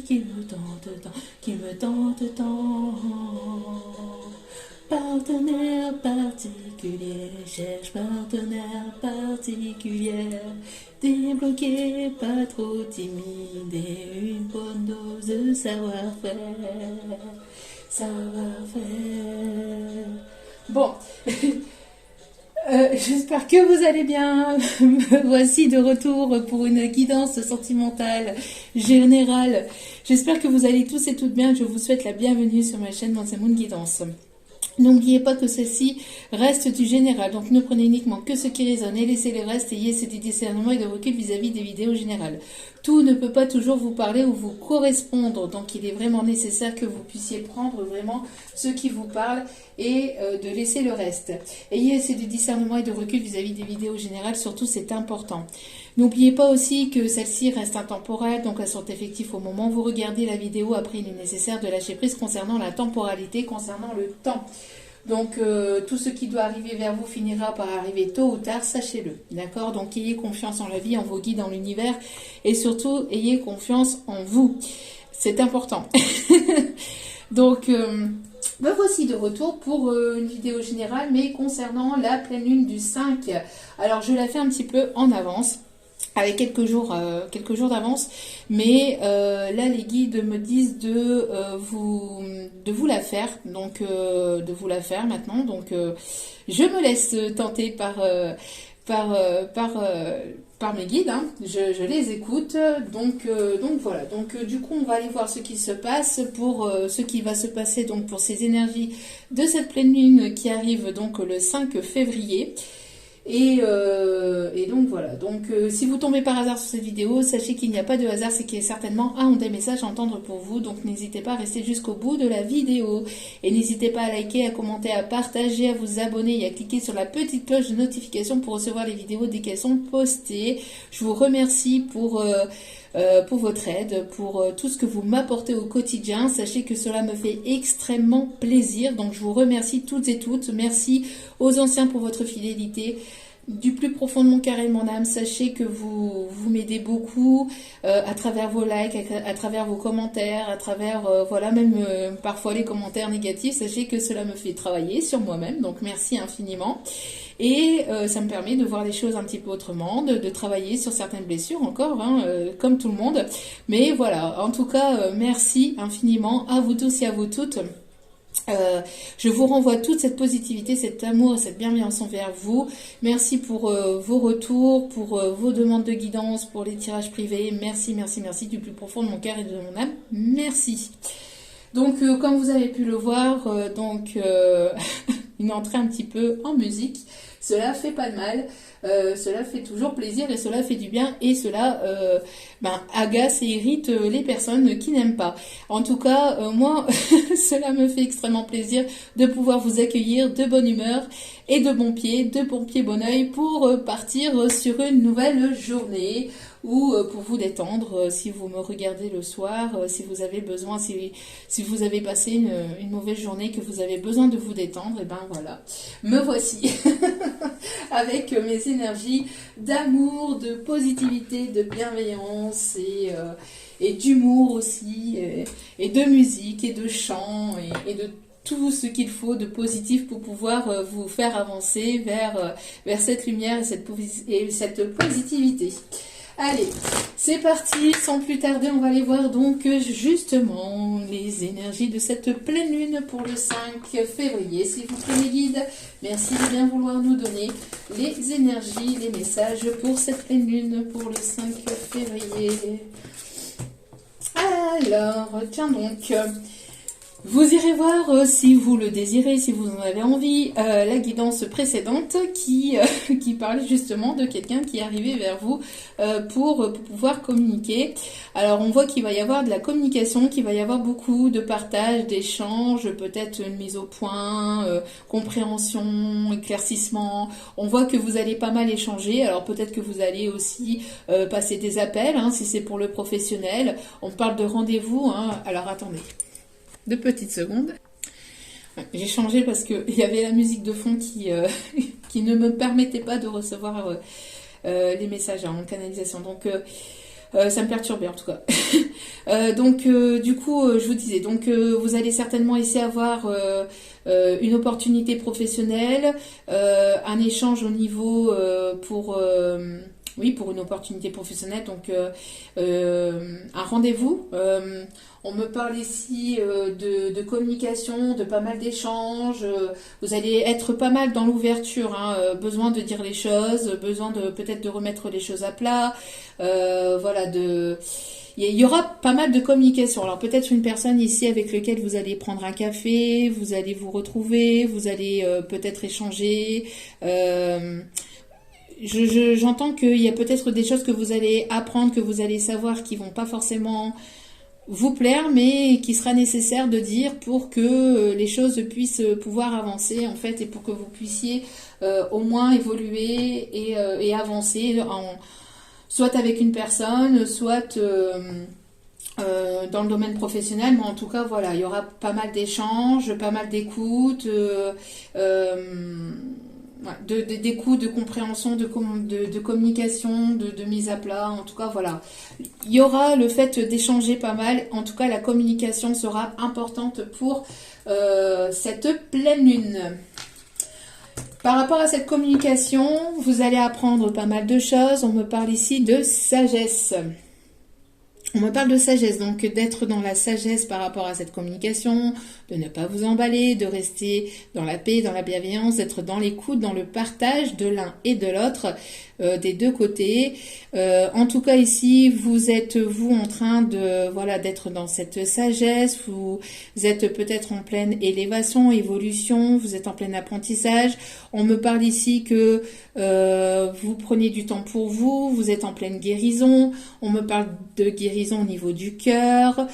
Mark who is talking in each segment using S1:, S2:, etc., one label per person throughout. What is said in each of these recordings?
S1: qui me tente tant, qui me tente tant. Partenaire particulier, cherche partenaire particulière. Débloqué, pas trop timide et une bonne dose de savoir-faire. Savoir-faire. Bon, j'espère que vous allez bien. Me voici de retour pour une guidance sentimentale générale. J'espère que vous allez tous et toutes bien. Je vous souhaite la bienvenue sur ma chaîne Monse Moon Guidance. N'oubliez pas que ceci reste du général, donc ne prenez uniquement que ce qui résonne et laissez le reste, ayez ce discernement et de recul vis-à-vis des vidéos générales. Tout ne peut pas toujours vous parler ou vous correspondre, donc il est vraiment nécessaire que vous puissiez prendre vraiment ce qui vous parle et de laisser le reste. Ayez assez de discernement et de recul vis-à-vis des vidéos générales, surtout c'est important. N'oubliez pas aussi que celles-ci restent intemporelles, donc elles sont effectives au moment où vous regardez la vidéo. Après, il est nécessaire de lâcher prise concernant la temporalité, concernant le temps. Donc, tout ce qui doit arriver vers vous finira par arriver tôt ou tard, sachez-le. D'accord? Donc, ayez confiance en la vie, en vos guides, en l'univers. Et surtout, ayez confiance en vous. C'est important. Donc, me voici de retour pour une vidéo générale, mais concernant la pleine lune du 5. Alors, je la fais un petit peu en avance, avec quelques jours d'avance, mais là les guides me disent de vous la faire, donc de vous la faire maintenant, donc je me laisse tenter par mes guides, hein. Je les écoute, donc voilà, donc du coup on va aller voir ce qui se passe pour ce qui va se passer donc pour ces énergies de cette pleine lune qui arrive donc le 5 février. Et donc voilà, donc si vous tombez par hasard sur cette vidéo, sachez qu'il n'y a pas de hasard, c'est qu'il y a certainement un ou des messages à entendre pour vous, donc n'hésitez pas à rester jusqu'au bout de la vidéo, et n'hésitez pas à liker, à commenter, à partager, à vous abonner et à cliquer sur la petite cloche de notification pour recevoir les vidéos dès qu'elles sont postées. Je vous remercie pour votre aide, pour tout ce que vous m'apportez au quotidien. Sachez que cela me fait extrêmement plaisir. Donc je vous remercie toutes et toutes. Merci aux anciens pour votre fidélité. Du plus profond de mon cœur et de mon âme, sachez que vous m'aidez beaucoup à travers vos likes, à travers vos commentaires, à travers voilà, même parfois les commentaires négatifs. Sachez que cela me fait travailler sur moi-même. Donc merci infiniment. Et ça me permet de voir les choses un petit peu autrement, de travailler sur certaines blessures encore, hein, comme tout le monde. Mais voilà, en tout cas, merci infiniment à vous tous et à vous toutes. Je vous renvoie toute cette positivité, cet amour et cette bienveillance envers vous. Merci pour vos retours, pour vos demandes de guidance, pour les tirages privés. Merci, merci, merci du plus profond de mon cœur et de mon âme. Merci. Donc, comme vous avez pu le voir, une entrée un petit peu en musique. Cela fait pas de mal, cela fait toujours plaisir et cela fait du bien et cela agace et irrite les personnes qui n'aiment pas. En tout cas, moi, cela me fait extrêmement plaisir de pouvoir vous accueillir de bonne humeur et de bon pied bon oeil pour partir sur une nouvelle journée ou pour vous détendre si vous me regardez le soir, si vous avez besoin, si vous avez passé une mauvaise journée, que vous avez besoin de vous détendre, et ben voilà, me voici avec mes énergies d'amour, de positivité, de bienveillance et d'humour aussi, et de musique et de chant et de tout ce qu'il faut de positif pour pouvoir vous faire avancer vers cette lumière et cette positivité. Allez, c'est parti, sans plus tarder, on va aller voir donc justement les énergies de cette pleine lune pour le 5 février. S'il vous plaît mes guides, merci de bien vouloir nous donner les énergies, les messages pour cette pleine lune pour le 5 février. Alors, tiens donc... Vous irez voir si vous le désirez, si vous en avez envie, la guidance précédente qui parlait justement de quelqu'un qui est arrivé vers vous pour pouvoir communiquer. Alors on voit qu'il va y avoir de la communication, qu'il va y avoir beaucoup de partage, d'échanges, peut-être une mise au point, compréhension, éclaircissement. On voit que vous allez pas mal échanger, alors peut-être que vous allez aussi passer des appels, hein, si c'est pour le professionnel. On parle de rendez-vous, hein. Alors attendez. 2 petites secondes. J'ai changé parce qu'il y avait la musique de fond qui ne me permettait pas de recevoir les messages en canalisation. Donc ça me perturbait en tout cas. Du coup, je vous disais, vous allez certainement essayer d'avoir une opportunité professionnelle, un échange au niveau pour une opportunité professionnelle, un rendez-vous. On me parle ici de communication, de pas mal d'échanges. Vous allez être pas mal dans l'ouverture, hein, besoin de dire les choses, besoin de peut-être de remettre les choses à plat. Il y aura pas mal de communication. Alors peut-être une personne ici avec laquelle vous allez prendre un café, vous allez vous retrouver, vous allez peut-être échanger. J'entends qu'il y a peut-être des choses que vous allez apprendre, que vous allez savoir qui vont pas forcément vous plaire, mais qui sera nécessaire de dire pour que les choses puissent pouvoir avancer en fait, et pour que vous puissiez au moins évoluer et avancer soit avec une personne, soit dans le domaine professionnel, mais en tout cas voilà, il y aura pas mal d'échanges, pas mal d'écoutes, d'écoute, de compréhension, de communication, de mise à plat. En tout cas, voilà. Il y aura le fait d'échanger pas mal. En tout cas, la communication sera importante pour cette pleine lune. Par rapport à cette communication, vous allez apprendre pas mal de choses. On me parle ici de sagesse. On me parle de sagesse, donc d'être dans la sagesse par rapport à cette communication, de ne pas vous emballer, de rester dans la paix, dans la bienveillance, d'être dans l'écoute, dans le partage de l'un et de l'autre, des deux côtés. En tout cas ici, vous êtes en train de d'être dans cette sagesse. Vous êtes peut-être en pleine élévation, évolution. Vous êtes en plein apprentissage. On me parle ici que vous prenez du temps pour vous. Vous êtes en pleine guérison. On me parle de guérison au niveau du cœur.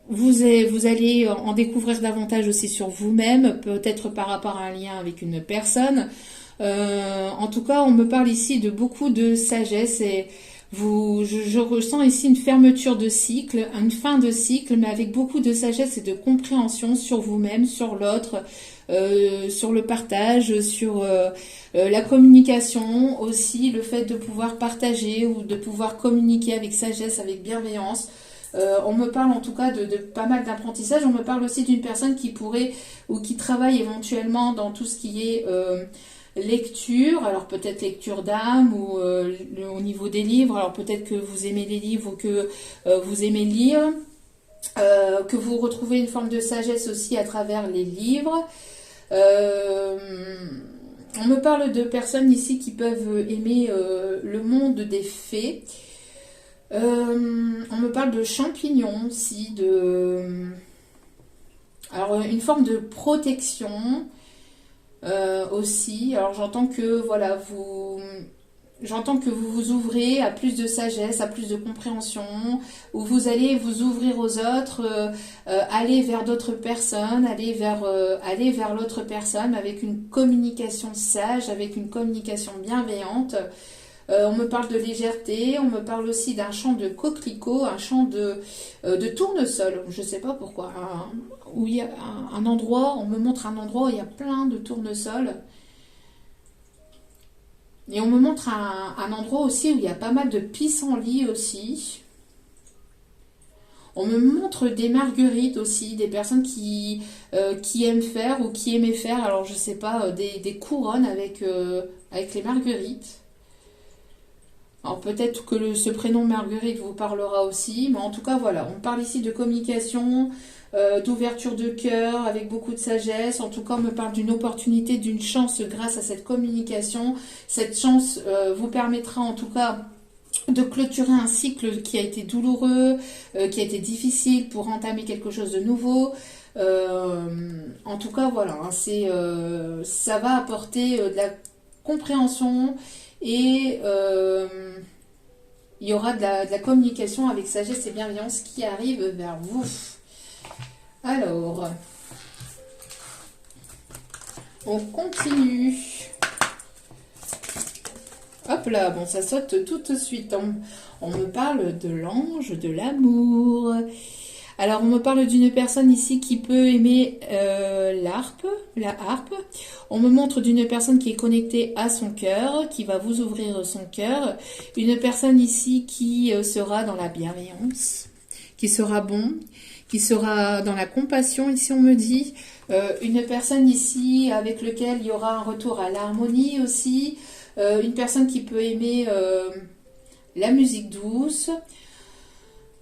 S1: Vous allez en découvrir davantage aussi sur vous-même, peut-être par rapport à un lien avec une personne. En tout cas, on me parle ici de beaucoup de sagesse et je ressens ici une fermeture de cycle, une fin de cycle, mais avec beaucoup de sagesse et de compréhension sur vous-même, sur l'autre, sur le partage, sur la communication aussi, le fait de pouvoir partager ou de pouvoir communiquer avec sagesse, avec bienveillance. On me parle en tout cas de pas mal d'apprentissage. On me parle aussi d'une personne qui pourrait ou qui travaille éventuellement dans tout ce qui est lecture, alors peut-être lecture d'âme ou au niveau des livres, alors peut-être que vous aimez les livres ou que vous aimez lire, que vous retrouvez une forme de sagesse aussi à travers les livres. On me parle de personnes ici qui peuvent aimer le monde des fées. On me parle de champignons aussi, alors une forme de protection aussi. Alors j'entends que vous vous ouvrez à plus de sagesse, à plus de compréhension, où vous allez vous ouvrir aux autres, aller vers d'autres personnes, aller vers l'autre personne avec une communication sage, avec une communication bienveillante. On me parle de légèreté, on me parle aussi d'un champ de coquelicots, un champ de tournesol, je ne sais pas pourquoi, où il y a un endroit, on me montre un endroit où il y a plein de tournesols. Et on me montre un endroit aussi où il y a pas mal de pissenlits aussi. On me montre des marguerites aussi, des personnes qui aiment faire ou qui aimaient faire, alors je ne sais pas, des couronnes avec les marguerites. Alors peut-être que ce prénom Marguerite vous parlera aussi, mais en tout cas voilà, on parle ici de communication, d'ouverture de cœur avec beaucoup de sagesse. En tout cas on me parle d'une opportunité, d'une chance grâce à cette communication. Cette chance vous permettra en tout cas de clôturer un cycle qui a été douloureux, qui a été difficile pour entamer quelque chose de nouveau. En tout cas voilà, hein, ça va apporter de la compréhension. Et il y aura de la communication avec sagesse et bienveillance qui arrive vers vous. Alors, on continue. Hop là, bon, ça saute tout de suite. On me parle de l'ange de l'amour. Alors, on me parle d'une personne ici qui peut aimer la harpe. On me montre d'une personne qui est connectée à son cœur, qui va vous ouvrir son cœur. Une personne ici qui sera dans la bienveillance, qui sera bon, qui sera dans la compassion, ici on me dit. Une personne ici avec laquelle il y aura un retour à l'harmonie aussi. Une personne qui peut aimer la musique douce.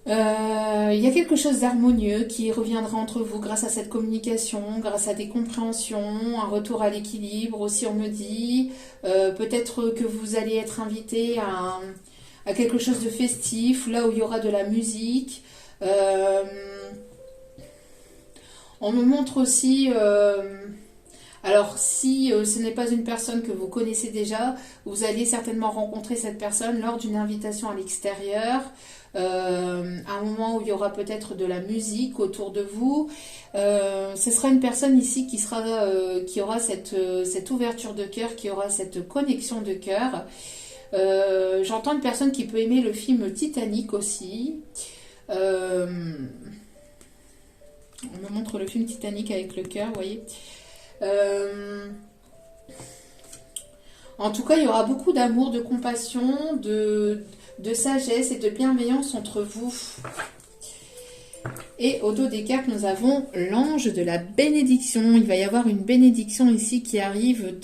S1: Il y a quelque chose d'harmonieux qui reviendra entre vous grâce à cette communication, grâce à des compréhensions, un retour à l'équilibre aussi on me dit. Peut-être que vous allez être invité à quelque chose de festif, là où il y aura de la musique. On me montre aussi... alors, si ce n'est pas une personne que vous connaissez déjà, vous allez certainement rencontrer cette personne lors d'une invitation à l'extérieur, un moment où il y aura peut-être de la musique autour de vous. Ce sera une personne ici qui aura cette ouverture de cœur, qui aura cette connexion de cœur. J'entends une personne qui peut aimer le film Titanic aussi. On me montre le film Titanic avec le cœur, vous voyez. En tout cas, il y aura beaucoup d'amour, de compassion, de sagesse et de bienveillance entre vous. Et au dos des cartes, nous avons l'ange de la bénédiction. Il va y avoir une bénédiction ici qui arrive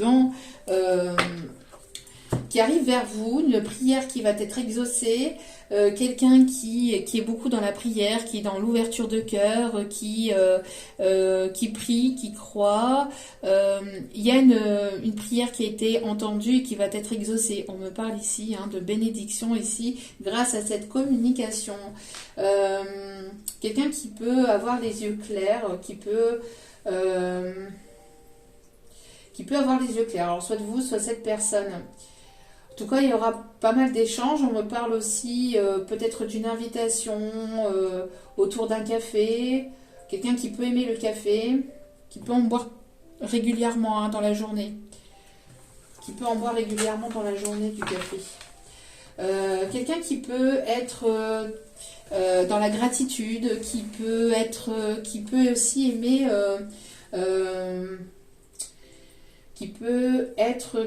S1: vers vous, une prière qui va être exaucée, quelqu'un qui est beaucoup dans la prière, qui est dans l'ouverture de cœur, qui prie, qui croit. Il y a une prière qui a été entendue et qui va être exaucée. On me parle ici de bénédiction ici grâce à cette communication. Quelqu'un qui peut avoir les yeux clairs, qui peut avoir les yeux clairs. Alors soit vous, soit cette personne. En tout cas, il y aura pas mal d'échanges. On me parle aussi peut-être d'une invitation autour d'un café. Quelqu'un qui peut aimer le café, qui peut en boire régulièrement dans la journée. Qui peut en boire régulièrement dans la journée du café. Quelqu'un qui peut être dans la gratitude, qui peut aussi aimer... qui peut être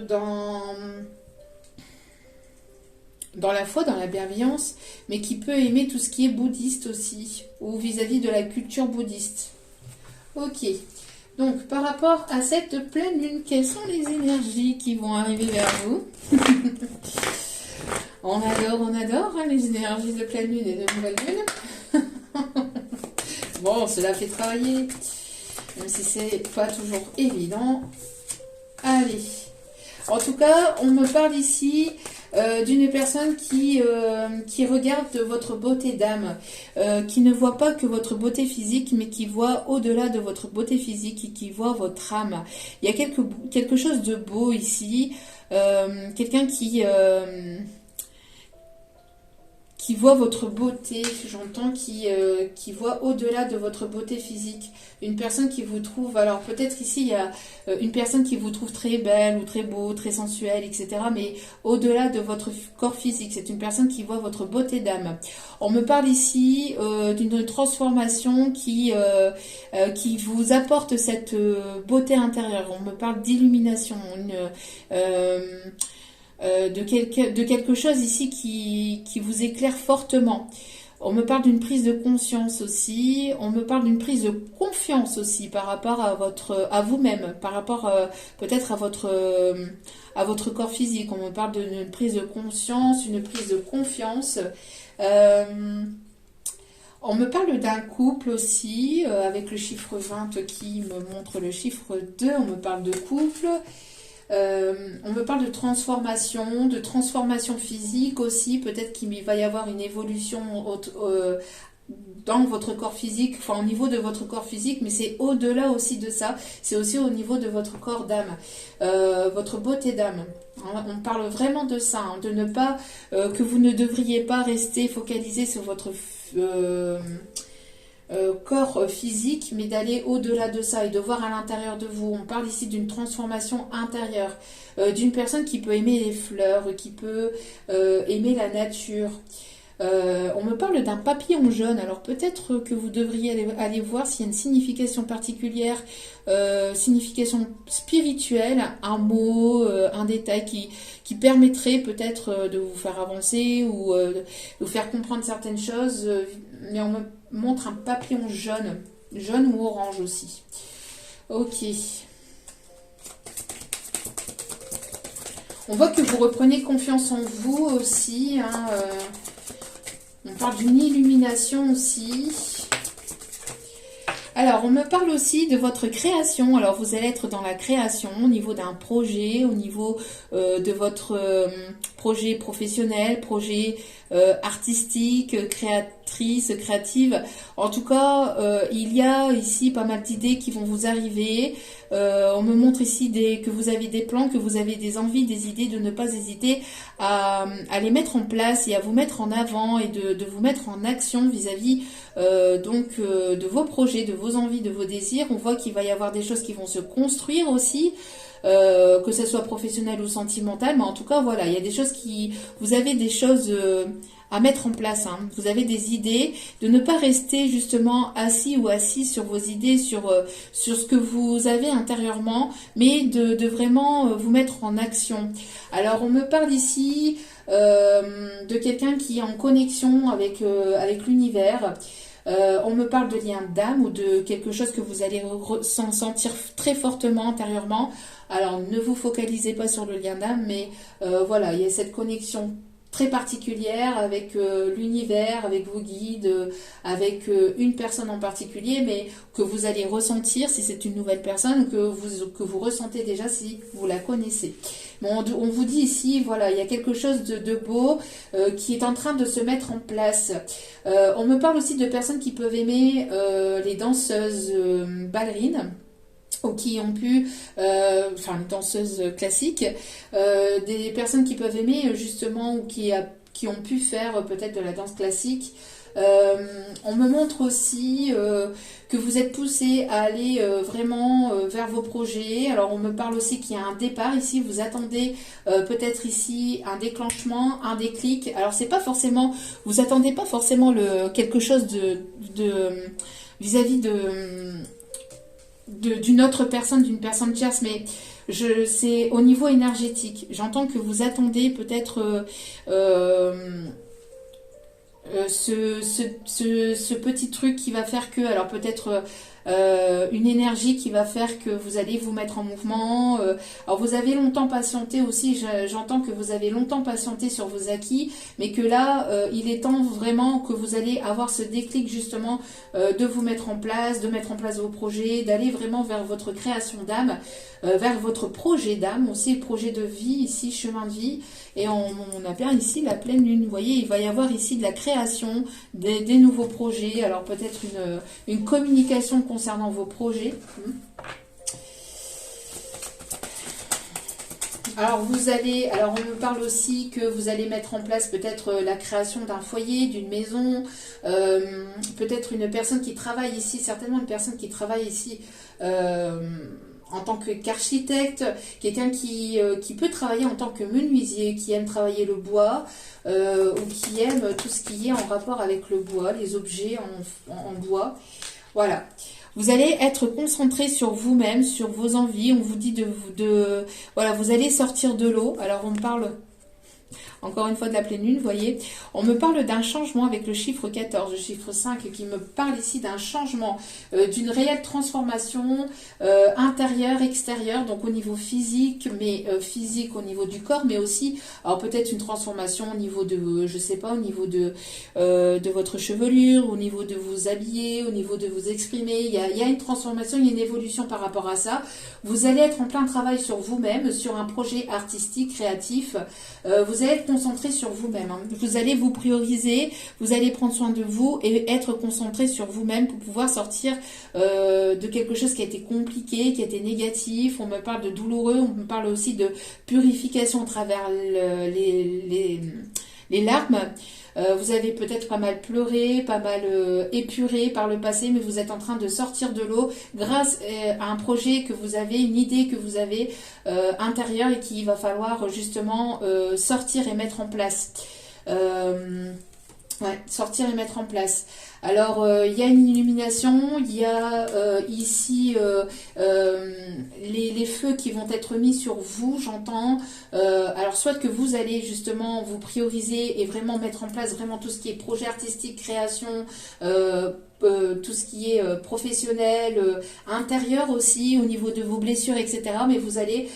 S1: dans la foi, dans la bienveillance, mais qui peut aimer tout ce qui est bouddhiste aussi, ou vis-à-vis de la culture bouddhiste. Ok, donc par rapport à cette pleine lune, quelles sont les énergies qui vont arriver vers vous? On adore les énergies de pleine lune et de nouvelle lune. Bon, cela fait travailler, même si c'est pas toujours évident. Allez, en tout cas, on me parle ici d'une personne qui regarde votre beauté d'âme, qui ne voit pas que votre beauté physique, mais qui voit au-delà de votre beauté physique et qui voit votre âme. Il y a quelque chose de beau ici, quelqu'un qui voit votre beauté, j'entends, qui voit au-delà de votre beauté physique. Une personne qui vous trouve, alors peut-être ici il y a une personne qui vous trouve très belle ou très beau, très sensuel, etc. Mais au-delà de votre corps physique, c'est une personne qui voit votre beauté d'âme. On me parle ici d'une transformation qui vous apporte cette beauté intérieure. On me parle d'illumination, de quelque chose ici qui vous éclaire fortement. On me parle d'une prise de conscience aussi, on me parle d'une prise de confiance aussi par rapport à vous-même, par rapport peut-être à votre corps physique. On me parle d'une prise de conscience, une prise de confiance. On me parle d'un couple aussi, avec le chiffre 20 qui me montre le chiffre 2, on me parle de couple. On me parle de transformation physique aussi, peut-être qu'il va y avoir une évolution dans votre corps physique, enfin au niveau de votre corps physique, mais c'est au-delà aussi de ça, c'est aussi au niveau de votre corps d'âme, votre beauté d'âme. On parle vraiment de ça, de ne pas, que vous ne devriez pas rester focalisé sur votre corps physique, mais d'aller au-delà de ça et de voir à l'intérieur de vous. On parle ici d'une transformation intérieure, d'une personne qui peut aimer les fleurs, qui peut aimer la nature. On me parle d'un papillon jaune. Alors peut-être que vous devriez aller voir s'il y a une signification particulière, signification spirituelle, un mot, un détail qui permettrait peut-être de vous faire avancer ou de vous faire comprendre certaines choses. Mais on me montre un papillon jaune, jaune ou orange aussi. Ok. On voit que vous reprenez confiance en vous aussi. Hein, on parle d'une illumination aussi. Alors, on me parle aussi de votre création. Alors, vous allez être dans la création au niveau d'un projet, au niveau de votre projet professionnel, projet artistique, créatrice, créative. En tout cas, il y a ici pas mal d'idées qui vont vous arriver. On me montre ici que vous avez des plans, que vous avez des envies, des idées, de ne pas hésiter à les mettre en place et à vous mettre en avant et de vous mettre en action vis-à-vis de vos projets, de vos envies, de vos désirs. On voit qu'il va y avoir des choses qui vont se construire aussi, que ce soit professionnel ou sentimental, mais en tout cas voilà, il y a des choses vous avez des choses à mettre en place, hein. Vous avez des idées, de ne pas rester justement assis ou assis sur vos idées, sur ce que vous avez intérieurement, mais de vraiment vous mettre en action. Alors on me parle ici de quelqu'un qui est en connexion avec l'univers. On me parle de lien d'âme ou de quelque chose que vous allez sentir très fortement intérieurement. Alors ne vous focalisez pas sur le lien d'âme, mais voilà, il y a cette connexion très particulière avec l'univers, avec vos guides, avec une personne en particulier, mais que vous allez ressentir si c'est une nouvelle personne, que vous ressentez déjà si vous la connaissez. Bon, on vous dit ici, voilà, il y a quelque chose de beau qui est en train de se mettre en place. On me parle aussi de personnes qui peuvent aimer les danseuses ballerines, ou qui ont pu, enfin danseuses classiques, des personnes qui peuvent aimer justement ou qui ont pu faire peut-être de la danse classique. On me montre aussi que vous êtes poussé à aller vraiment vers vos projets. Alors on me parle aussi qu'il y a un départ ici, vous attendez peut-être ici un déclenchement, un déclic. Alors c'est pas forcément, vous attendez pas forcément quelque chose de vis-à-vis d'une autre personne, d'une personne tierce, mais c'est au niveau énergétique. J'entends que vous attendez peut-être ce petit truc qui va faire que, alors peut-être une énergie qui va faire que vous allez vous mettre en mouvement. Alors vous avez longtemps patienté aussi, j'entends que vous avez longtemps patienté sur vos acquis, mais que là, il est temps vraiment que vous allez avoir ce déclic justement de vous mettre en place, de mettre en place vos projets, d'aller vraiment vers votre création d'âme, vers votre projet d'âme, aussi projet de vie, ici chemin de vie, et on a bien ici la pleine lune. Vous voyez, il va y avoir ici de la création, des nouveaux projets, alors peut-être une communication concernant vos projets. Alors on me parle aussi que vous allez mettre en place peut-être la création d'un foyer, d'une maison, peut-être une personne qui travaille ici, certainement une personne qui travaille ici en tant qu'architecte, quelqu'un qui peut travailler en tant que menuisier, qui aime travailler le bois, ou qui aime tout ce qui est en rapport avec le bois, les objets en bois. Voilà. Vous allez être concentré sur vous-même, sur vos envies. On vous dit voilà, vous allez sortir de l'eau. Alors on me parle encore une fois de la pleine lune, vous voyez. On me parle d'un changement avec le chiffre 14, le chiffre 5, qui me parle ici d'un changement, d'une réelle transformation intérieure, extérieure, donc au niveau physique, mais physique au niveau du corps, mais aussi, alors peut-être une transformation au niveau de, je sais pas, au niveau de votre chevelure, au niveau de vous habiller, au niveau de vous exprimer. Il y a une transformation, il y a une évolution par rapport à ça. Vous allez être en plein travail sur vous-même, sur un projet artistique, créatif. Vous allez être concentré sur vous-même. Hein. Vous allez vous prioriser, vous allez prendre soin de vous et être concentré sur vous-même pour pouvoir sortir de quelque chose qui a été compliqué, qui a été négatif. On me parle de douloureux, on me parle aussi de purification à travers les larmes. Vous avez peut-être pas mal pleuré, pas mal épuré par le passé, mais vous êtes en train de sortir de l'eau grâce à un projet que vous avez, une idée que vous avez intérieure et qu'il va falloir justement sortir et mettre en place. Ouais, sortir et mettre en place. Alors, il y a une illumination, il y a ici les feux qui vont être mis sur vous, j'entends. Alors, soit que vous allez justement vous prioriser et vraiment mettre en place vraiment tout ce qui est projet artistique, création, tout ce qui est professionnel, intérieur aussi, au niveau de vos blessures, etc. Mais vous allez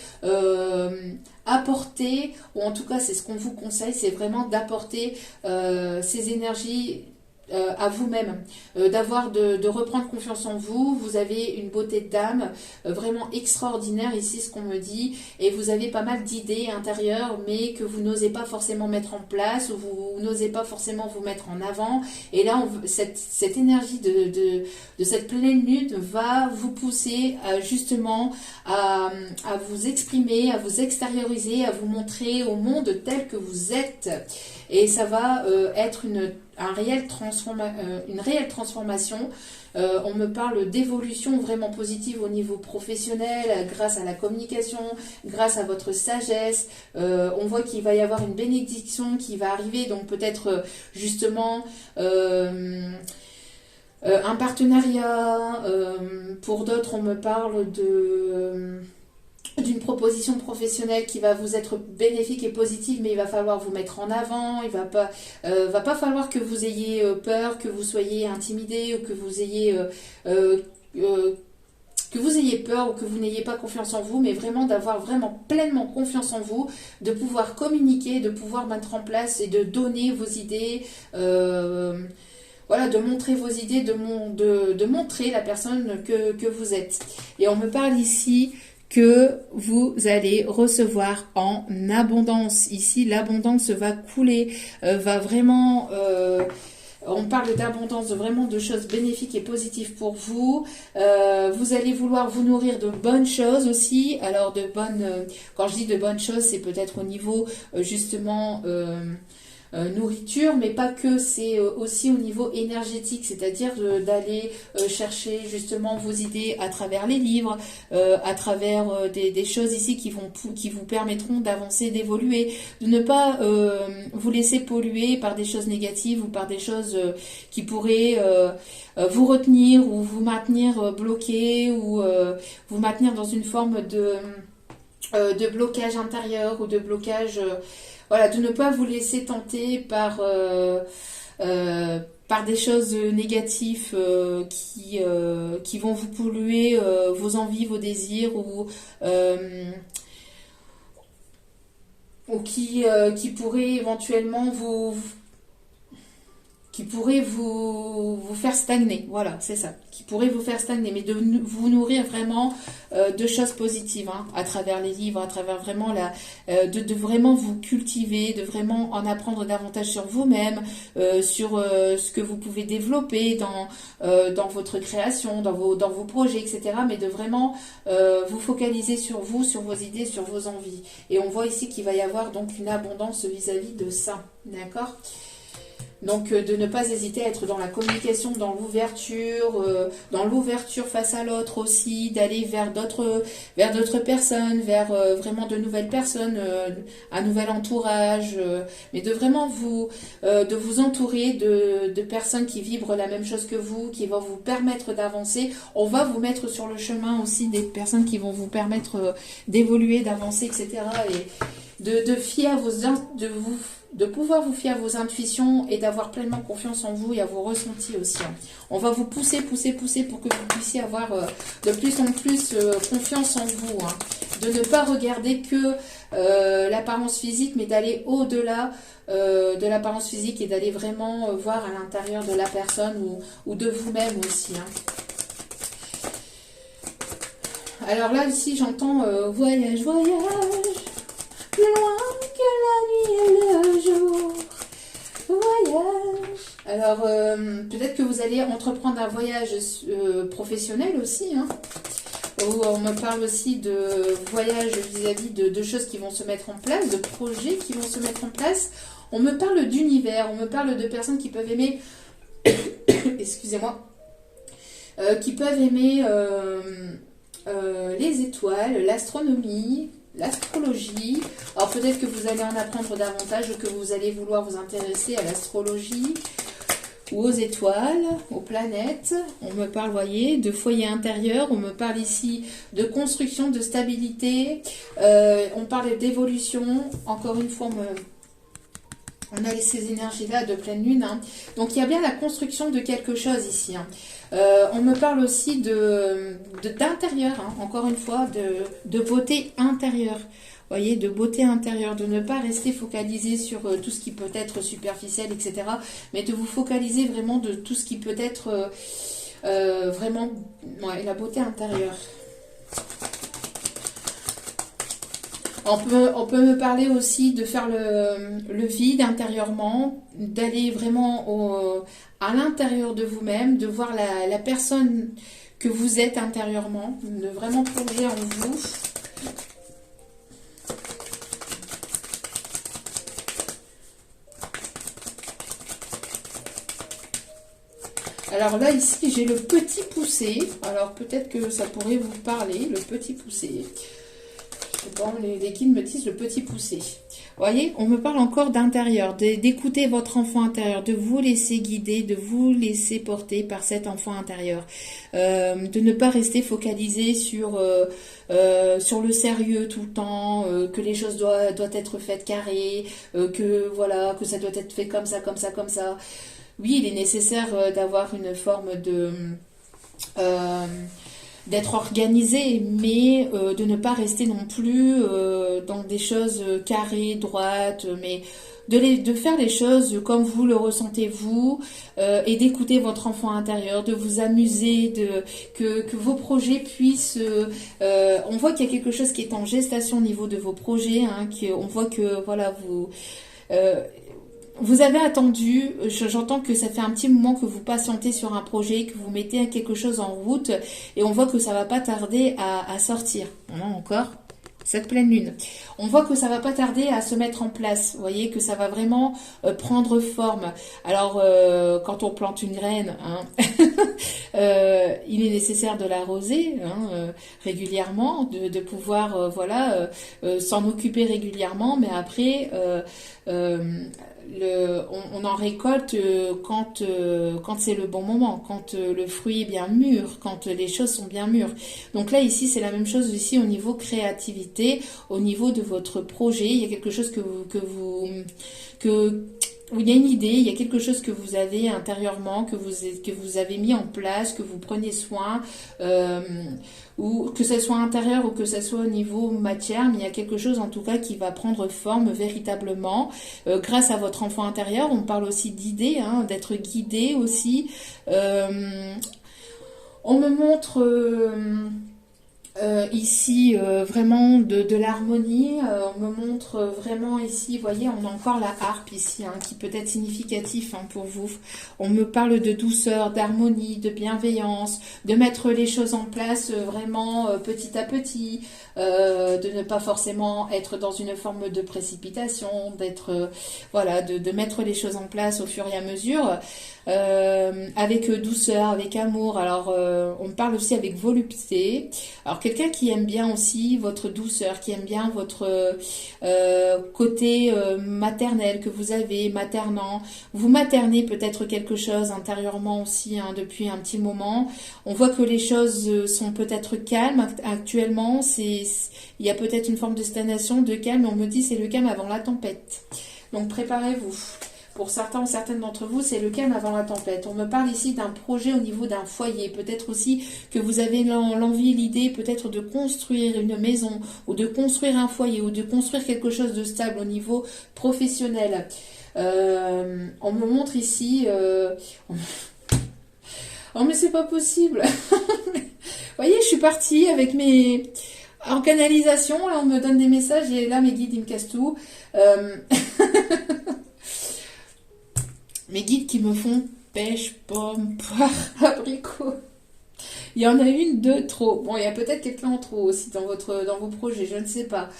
S1: apporter, ou en tout cas c'est ce qu'on vous conseille, c'est vraiment d'apporter ces énergies à vous-même, de reprendre confiance en vous. Vous avez une beauté d'âme vraiment extraordinaire ici, ce qu'on me dit, et vous avez pas mal d'idées intérieures, mais que vous n'osez pas forcément mettre en place, ou vous n'osez pas forcément vous mettre en avant. Et là, cette énergie de cette pleine lune va vous pousser justement à vous exprimer, à vous extérioriser, à vous montrer au monde tel que vous êtes. Et ça va être une réelle transformation. On me parle d'évolution vraiment positive au niveau professionnel, grâce à la communication, grâce à votre sagesse. On voit qu'il va y avoir une bénédiction qui va arriver, donc peut-être justement un partenariat. Pour d'autres, on me parle d'une proposition professionnelle qui va vous être bénéfique et positive, mais il va falloir vous mettre en avant. Il va pas falloir que vous ayez peur, que vous soyez intimidé, ou que vous ayez peur, ou que vous n'ayez pas confiance en vous, mais vraiment d'avoir vraiment pleinement confiance en vous, de pouvoir communiquer, de pouvoir mettre en place et de donner vos idées. Voilà, de montrer vos idées, de montrer la personne que vous êtes. Et on me parle ici que vous allez recevoir en abondance. Ici, l'abondance va couler, va vraiment... on parle d'abondance, vraiment de choses bénéfiques et positives pour vous. Vous allez vouloir vous nourrir de bonnes choses aussi. Alors, quand je dis de bonnes choses, c'est peut-être au niveau, justement... nourriture, mais pas que, c'est aussi au niveau énergétique, c'est-à-dire d'aller chercher justement vos idées à travers les livres, à travers des choses ici qui vous permettront d'avancer, d'évoluer, de ne pas vous laisser polluer par des choses négatives ou par des choses qui pourraient vous retenir ou vous maintenir bloqué, ou vous maintenir dans une forme de blocage intérieur, ou de blocage... Voilà, de ne pas vous laisser tenter par des choses négatives qui vont vous polluer vos envies, vos désirs, ou qui pourraient éventuellement vous faire stagner. Voilà, c'est ça. Qui pourrait vous faire stagner, mais de vous nourrir vraiment de choses positives, hein, à travers les livres, à travers vraiment de vraiment vous cultiver, de vraiment en apprendre davantage sur vous-même, sur ce que vous pouvez développer dans votre création, dans vos projets, etc. Mais de vraiment vous focaliser sur vous, sur vos idées, sur vos envies. Et on voit ici qu'il va y avoir donc une abondance vis-à-vis de ça. D'accord ? Donc de ne pas hésiter à être dans la communication, dans l'ouverture face à l'autre aussi, d'aller vers d'autres personnes, vers vraiment de nouvelles personnes, un nouvel entourage, mais de vraiment de vous entourer de personnes qui vibrent la même chose que vous, qui vont vous permettre d'avancer. On va vous mettre sur le chemin aussi des personnes qui vont vous permettre d'évoluer, d'avancer, etc. Et de pouvoir vous fier à vos intuitions et d'avoir pleinement confiance en vous et à vos ressentis aussi. On va vous pousser pour que vous puissiez avoir de plus en plus confiance en vous. Hein. De ne pas regarder que l'apparence physique, mais d'aller au-delà de l'apparence physique et d'aller vraiment voir à l'intérieur de la personne ou de vous-même aussi. Hein. Alors là aussi j'entends voyage, voyage. Plus loin que la nuit et le jour, voyage. Alors, peut-être que vous allez entreprendre un voyage professionnel aussi, hein, où on me parle aussi de voyage vis-à-vis de choses qui vont se mettre en place, de projets qui vont se mettre en place. On me parle d'univers, on me parle de personnes qui peuvent aimer, excusez-moi, qui peuvent aimer les étoiles, l'astronomie, l'astrologie. Alors peut-être que vous allez en apprendre davantage, que vous allez vouloir vous intéresser à l'astrologie ou aux étoiles, aux planètes. On me parle, voyez, de foyer intérieur. On me parle ici de construction, de stabilité. On parle d'évolution. Encore une fois, on a ces énergies-là de pleine lune. Hein. Donc, il y a bien la construction de quelque chose ici. Hein. On me parle aussi d'intérieur, hein, encore une fois, de beauté intérieure. Vous voyez, de beauté intérieure, de ne pas rester focalisé sur tout ce qui peut être superficiel, etc. Mais de vous focaliser vraiment de tout ce qui peut être vraiment la beauté intérieure. On peut me parler aussi de faire le vide intérieurement, d'aller vraiment à l'intérieur de vous-même, de voir la personne que vous êtes intérieurement, de vraiment plonger en vous. Alors là, ici, j'ai le petit poussé. Alors peut-être que ça pourrait vous parler, le petit poussé. Bon, les guides me disent le petit poussé. Vous voyez, on me parle encore d'intérieur, d'écouter votre enfant intérieur, de vous laisser guider, de vous laisser porter par cet enfant intérieur. De ne pas rester focalisé sur le sérieux tout le temps, que les choses doivent être faites carrées, que voilà, que ça doit être fait comme ça, comme ça, comme ça. Oui, il est nécessaire d'avoir une forme d'être organisé, mais de ne pas rester non plus dans des choses carrées, droites, mais de faire les choses comme vous le ressentez vous, et d'écouter votre enfant intérieur, de vous amuser, que vos projets puissent... on voit qu'il y a quelque chose qui est en gestation au niveau de vos projets, hein, on voit que voilà, vous avez attendu, j'entends que ça fait un petit moment que vous patientez sur un projet, que vous mettez quelque chose en route, et on voit que ça va pas tarder à sortir. On a encore cette pleine lune. On voit que ça va pas tarder à se mettre en place. Vous voyez que ça va vraiment prendre forme. Alors, quand on plante une graine, hein, il est nécessaire de l'arroser régulièrement, de pouvoir s'en occuper régulièrement, mais après... on en récolte quand c'est le bon moment, quand le fruit est bien mûr, quand les choses sont bien mûres. Donc là, ici, c'est la même chose ici au niveau créativité, au niveau de votre projet. Il y a quelque chose où il y a une idée, il y a quelque chose que vous avez intérieurement, que vous avez mis en place, que vous prenez soin, ou que ce soit intérieur ou que ce soit au niveau matière, mais il y a quelque chose en tout cas qui va prendre forme véritablement grâce à votre enfant intérieur. On parle aussi d'idées, hein, d'être guidé aussi. On me montre... ici vraiment de l'harmonie, on me montre vraiment ici, vous voyez, on a encore la harpe ici, hein, qui peut être significatif hein, pour vous. On me parle de douceur, d'harmonie, de bienveillance, de mettre les choses en place vraiment petit à petit, de ne pas forcément être dans une forme de précipitation, de mettre les choses en place au fur et à mesure. Avec douceur, avec amour. Alors on me parle aussi avec volupté. Alors quelqu'un qui aime bien aussi votre douceur, qui aime bien votre côté maternel que vous avez, maternant. Vous maternez peut-être quelque chose intérieurement aussi hein, depuis un petit moment. On voit que les choses sont peut-être calmes actuellement. Il y a peut-être une forme de stagnation, de calme. On me dit c'est le calme avant la tempête. Donc préparez-vous. Pour certains ou certaines d'entre vous, c'est le calme avant la tempête. On me parle ici d'un projet au niveau d'un foyer. Peut-être aussi que vous avez l'envie, l'idée peut-être de construire une maison ou de construire un foyer ou de construire quelque chose de stable au niveau professionnel. On me montre ici... Oh mais c'est pas possible. Vous voyez, je suis partie avec mes... En canalisation, là on me donne des messages et là mes guides ils me cassent tout. Mes guides qui me font pêche, pomme, poire, abricot. Il y en a une, deux trop. Bon, il y a peut-être quelqu'un en trop aussi dans vos projets, je ne sais pas.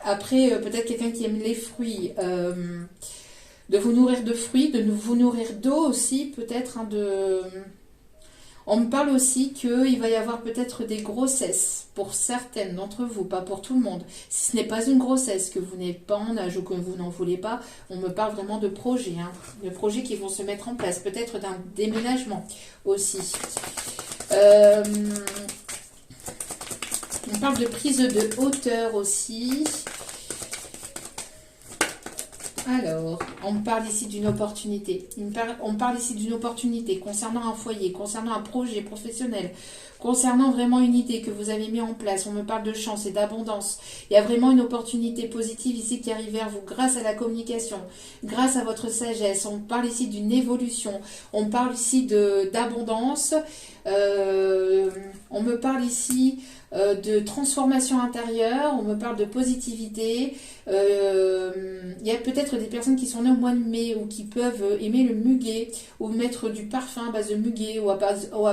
S1: Après, peut-être quelqu'un qui aime les fruits. De vous nourrir de fruits, de vous nourrir d'eau aussi, peut-être. Hein, On me parle aussi qu'il va y avoir peut-être des grossesses pour certaines d'entre vous, pas pour tout le monde. Si ce n'est pas une grossesse, que vous n'êtes pas en âge ou que vous n'en voulez pas, on me parle vraiment de projets, hein, de projets qui vont se mettre en place, peut-être d'un déménagement aussi. On parle de prise de hauteur aussi. Alors, on me parle ici d'une opportunité. On parle ici d'une opportunité concernant un foyer, concernant un projet professionnel, concernant vraiment une idée que vous avez mis en place. On me parle de chance et d'abondance. Il y a vraiment une opportunité positive ici qui arrive vers vous grâce à la communication, grâce à votre sagesse. On parle ici d'une évolution. On parle ici d'abondance. On me parle ici de transformation intérieure, on me parle de positivité. Il y a peut-être des personnes qui sont nées au mois de mai ou qui peuvent aimer le muguet ou mettre du parfum à base de muguet ou à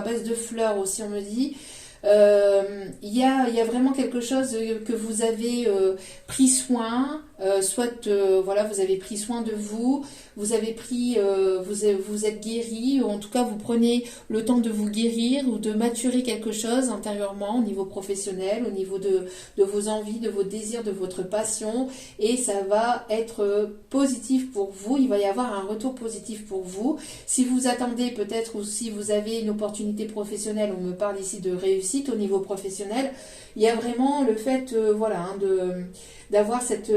S1: base de fleurs aussi, on me dit. Il y a vraiment quelque chose que vous avez pris soin, voilà, vous avez pris soin de vous, vous avez pris, vous êtes guéri, ou en tout cas vous prenez le temps de vous guérir ou de maturer quelque chose intérieurement au niveau professionnel, au niveau de vos envies, de vos désirs, de votre passion, et ça va être positif pour vous. Il va y avoir un retour positif pour vous. Si vous attendez peut-être, ou si vous avez une opportunité professionnelle, on me parle ici de réussite au niveau professionnel, il y a vraiment le fait voilà, hein, d'avoir cette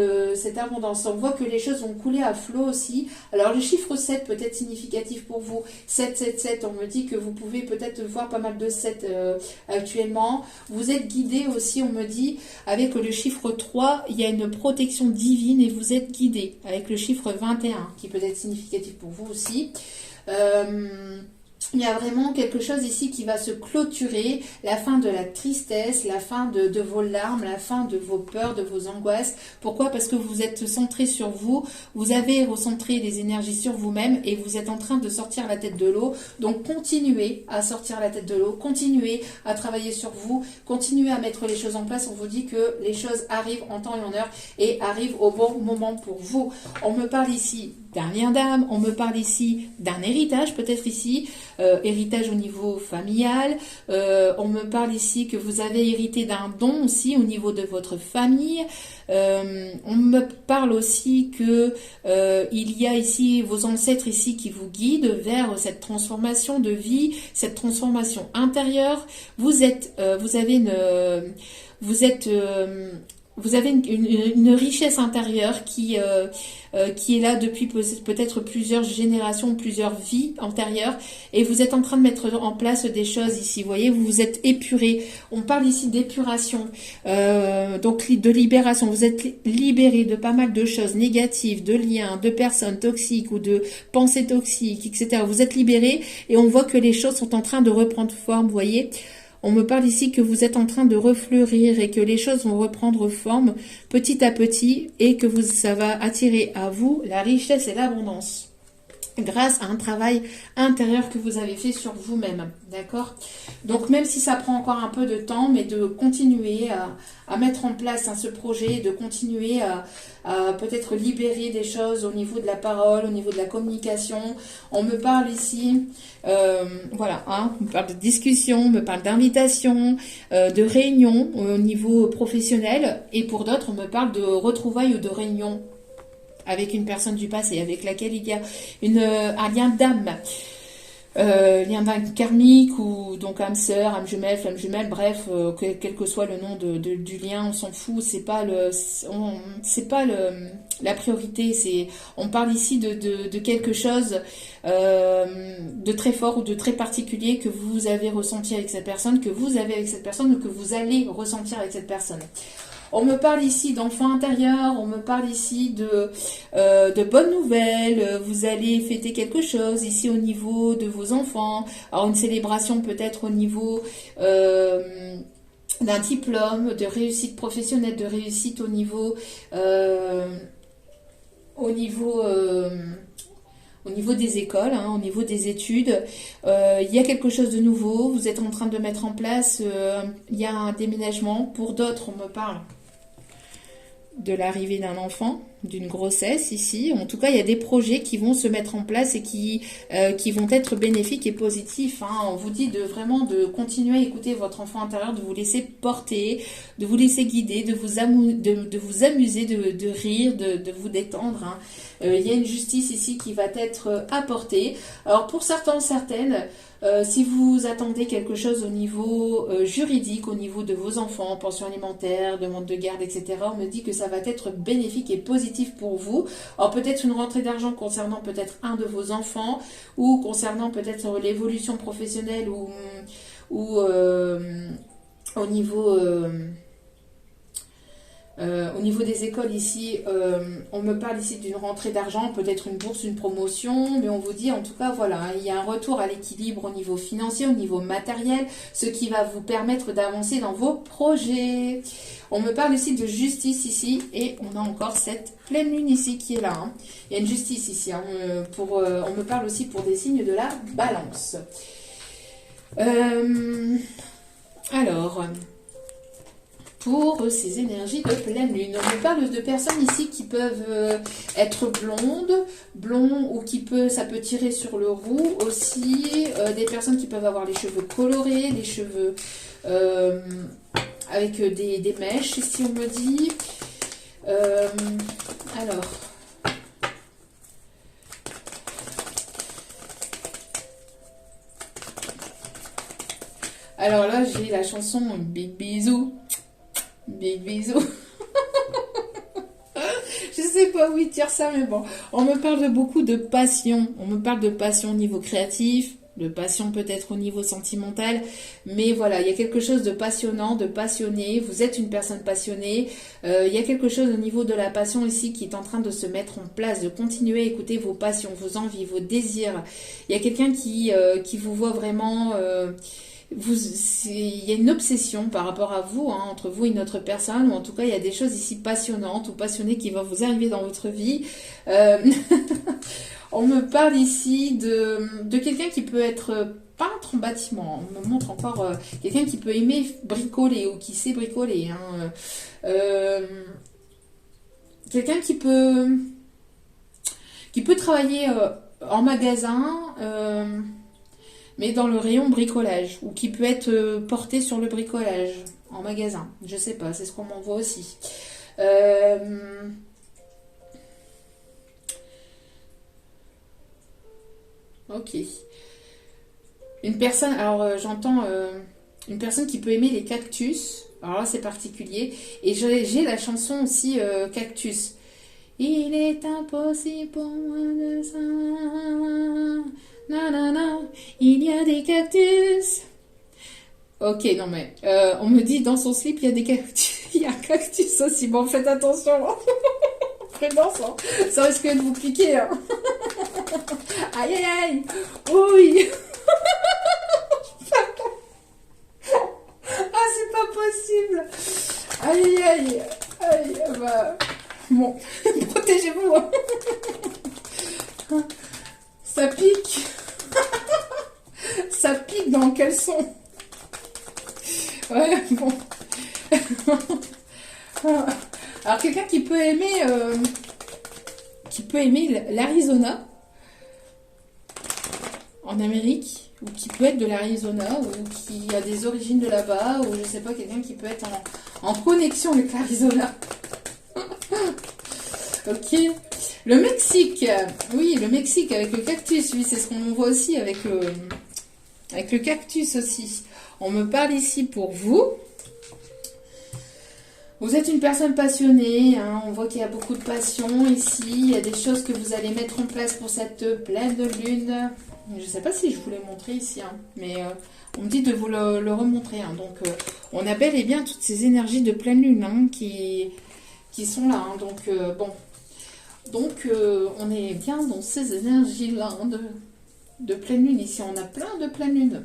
S1: abondance. On voit que les choses vont couler à flot aussi. Alors le chiffre 7 peut être significatif pour vous. 7, 7, 7, on me dit que vous pouvez peut-être voir pas mal de 7 actuellement. Vous êtes guidé aussi, on me dit, avec le chiffre 3, il y a une protection divine et vous êtes guidé. Avec le chiffre 21, qui peut être significatif pour vous aussi. Il y a vraiment quelque chose ici qui va se clôturer, la fin de la tristesse, la fin de vos larmes, la fin de vos peurs, de vos angoisses. Pourquoi? Parce que vous êtes centré sur vous, vous avez recentré les énergies sur vous-même et vous êtes en train de sortir la tête de l'eau. Donc continuez à sortir la tête de l'eau, continuez à travailler sur vous, continuez à mettre les choses en place. On vous dit que les choses arrivent en temps et en heure et arrivent au bon moment pour vous. On me parle ici d'un lien d'âme, on me parle ici d'un héritage, peut-être ici, héritage au niveau familial, on me parle ici que vous avez hérité d'un don aussi au niveau de votre famille, on me parle aussi que il y a ici vos ancêtres ici qui vous guident vers cette transformation de vie, cette transformation intérieure. Vous avez une richesse intérieure qui est là depuis peut-être plusieurs générations, plusieurs vies antérieures, et vous êtes en train de mettre en place des choses ici. Vous voyez, vous vous êtes épuré. On parle ici d'épuration, donc de libération. Vous êtes libéré de pas mal de choses négatives, de liens, de personnes toxiques ou de pensées toxiques, etc. Vous êtes libéré et on voit que les choses sont en train de reprendre forme, vous voyez. On me parle ici que vous êtes en train de refleurir et que les choses vont reprendre forme petit à petit et que ça va attirer à vous la richesse et l'abondance grâce à un travail intérieur que vous avez fait sur vous-même, d'accord? Donc même si ça prend encore un peu de temps, mais de continuer à mettre en place ce projet, de continuer à peut-être libérer des choses au niveau de la parole, au niveau de la communication. On me parle ici, voilà, hein, on me parle de discussion, on me parle d'invitation, de réunion au niveau professionnel, et pour d'autres, on me parle de retrouvailles ou de réunions avec une personne du passé, avec laquelle il y a un lien d'âme, lien d'âme karmique, ou donc âme sœur, âme jumelle, flamme jumelle, bref, quel que soit le nom du lien, on s'en fout, c'est pas la priorité. On parle ici de quelque chose de très fort ou de très particulier que vous avez ressenti avec cette personne, que vous avez avec cette personne, ou que vous allez ressentir avec cette personne. On me parle ici d'enfants intérieurs, on me parle ici de bonnes nouvelles, vous allez fêter quelque chose ici au niveau de vos enfants, alors une célébration peut-être au niveau d'un diplôme, de réussite professionnelle, de réussite au niveau des écoles, hein, au niveau des études. Il y a quelque chose de nouveau, vous êtes en train de mettre en place, il y a un déménagement. Pour d'autres, on me parle de l'arrivée d'un enfant, d'une grossesse ici. En tout cas, il y a des projets qui vont se mettre en place et qui vont être bénéfiques et positifs, hein. On vous dit de vraiment de continuer à écouter votre enfant intérieur, de vous laisser porter, de vous laisser guider, de vous amuser, de rire, de vous détendre, hein. Il y a une justice ici qui va être apportée. Alors pour certains, certaines, si vous attendez quelque chose au niveau juridique, au niveau de vos enfants, pension alimentaire, demande de garde, etc., on me dit que ça va être bénéfique et positif pour vous. Alors peut-être une rentrée d'argent concernant peut-être un de vos enfants ou concernant peut-être l'évolution professionnelle ou au niveau... au niveau des écoles ici, on me parle ici d'une rentrée d'argent, peut-être une bourse, une promotion, mais on vous dit en tout cas, voilà, hein, il y a un retour à l'équilibre au niveau financier, au niveau matériel, ce qui va vous permettre d'avancer dans vos projets. On me parle aussi de justice ici, et on a encore cette pleine lune ici qui est là, hein. Il y a une justice ici, hein, on me parle aussi pour des signes de la balance. Alors... Pour ces énergies de pleine lune, on me parle de personnes ici qui peuvent être blonds ou ça peut tirer sur le roux aussi, des personnes qui peuvent avoir les cheveux colorés, les cheveux avec des mèches, ici on me dit. Alors là, j'ai la chanson Big Bisou. Big bisous. Je sais pas où dire ça, mais bon. On me parle de beaucoup de passion. On me parle de passion au niveau créatif, de passion peut-être au niveau sentimental. Mais voilà, il y a quelque chose de passionnant, de passionné. Vous êtes une personne passionnée. Il y a quelque chose au niveau de la passion ici qui est en train de se mettre en place, de continuer à écouter vos passions, vos envies, vos désirs. Il y a quelqu'un qui vous voit vraiment... il y a une obsession par rapport à vous, hein, entre vous et une autre personne, ou en tout cas il y a des choses ici passionnantes ou passionnées qui vont vous arriver dans votre vie. On me parle ici de quelqu'un qui peut être peintre en bâtiment. On me montre encore quelqu'un qui peut aimer bricoler ou qui sait bricoler, hein. Quelqu'un qui peut travailler en magasin, mais dans le rayon bricolage, ou qui peut être porté sur le bricolage en magasin. Je sais pas, c'est ce qu'on m'envoie aussi. Ok. Une personne, alors j'entends une personne qui peut aimer les cactus. Alors là, c'est particulier. Et j'ai la chanson aussi Cactus. Il est impossible pour moi de ça. Nanana, il y a des cactus. Ok, non mais on me dit dans son slip il y a des cactus. Il y a un cactus aussi. Bon, faites attention. Prudence, hein. Ça risque de vous piquer, hein. Aïe aïe aïe. Oui. Ah, c'est pas possible. Aïe aïe aïe. Bah, bon, protégez-vous, hein. Ça pique. Ça pique dans le caleçon. Ouais, bon. Alors, quelqu'un qui peut aimer l'Arizona en Amérique, ou qui peut être de l'Arizona, ou qui a des origines de là-bas, ou je sais pas, quelqu'un qui peut être en connexion avec l'Arizona. Ok. Le Mexique, oui, le Mexique avec le cactus, oui, c'est ce qu'on voit aussi avec le cactus aussi. On me parle ici pour vous. Vous êtes une personne passionnée, hein, on voit qu'il y a beaucoup de passion ici. Il y a des choses que vous allez mettre en place pour cette pleine de lune. Je ne sais pas si je vous l'ai montré ici, hein, mais on me dit de vous le remontrer, hein. Donc, on a bel et bien toutes ces énergies de pleine lune, hein, qui sont là, hein. Donc, bon. Donc, on est bien dans ces énergies-là, hein, de pleine lune. Ici, on a plein de pleine lune.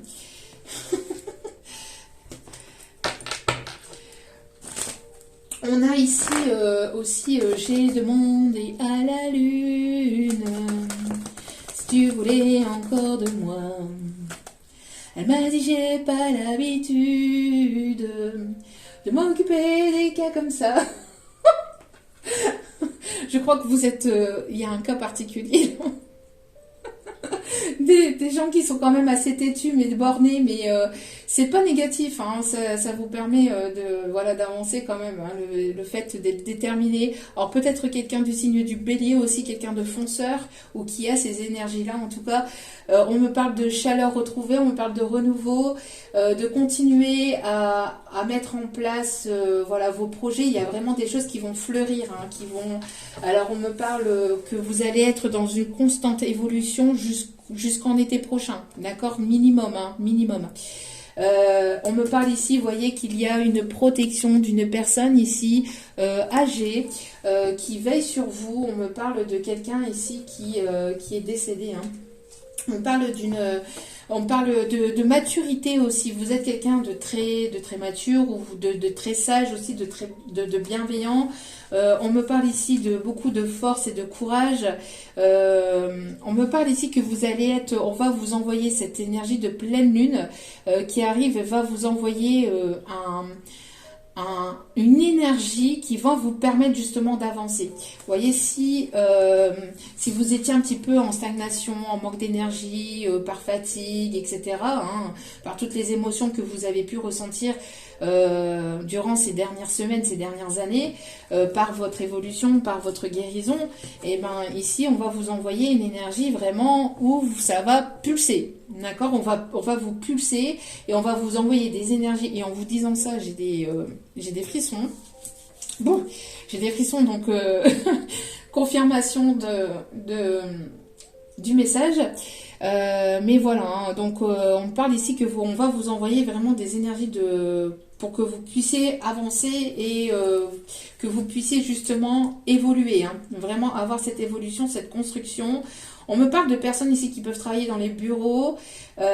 S1: On a ici aussi j'ai demandé à la lune si tu voulais encore de moi. Elle m'a dit j'ai pas l'habitude de m'occuper des cas comme ça. Je crois que vous êtes... il y a un cas particulier. Des gens qui sont quand même assez têtus, mais bornés, mais c'est pas négatif, hein, ça vous permet voilà, d'avancer quand même, hein, le fait d'être déterminé. Alors peut-être quelqu'un du signe du bélier aussi, quelqu'un de fonceur, ou qui a ces énergies-là en tout cas. On me parle de chaleur retrouvée, on me parle de renouveau, de continuer à mettre en place voilà, vos projets. Il y a vraiment des choses qui vont fleurir, hein, qui vont... Alors on me parle que vous allez être dans une constante évolution jusqu'en été prochain, d'accord, minimum, hein, minimum. On me parle ici, vous voyez qu'il y a une protection d'une personne ici âgée qui veille sur vous. On me parle de quelqu'un ici qui est décédé, hein. On parle de maturité aussi. Vous êtes quelqu'un de très mature ou de très sage aussi, de bienveillant. On me parle ici de beaucoup de force et de courage. On me parle ici que vous allez être, on va vous envoyer cette énergie de pleine lune qui arrive et va vous envoyer une énergie qui va vous permettre justement d'avancer. Vous voyez, si vous étiez un petit peu en stagnation, en manque d'énergie, par fatigue, etc., hein, par toutes les émotions que vous avez pu ressentir durant ces dernières semaines, ces dernières années, par votre évolution, par votre guérison, et ben ici on va vous envoyer une énergie vraiment où ça va pulser. D'accord, on va vous pulser et on va vous envoyer des énergies. Et en vous disant ça, j'ai des frissons. Bon, j'ai des frissons, donc confirmation du message. Mais voilà, hein, donc on parle ici on va vous envoyer vraiment des énergies pour que vous puissiez avancer et que vous puissiez justement évoluer, hein, vraiment avoir cette évolution, cette construction. On me parle de personnes ici qui peuvent travailler dans les bureaux. Il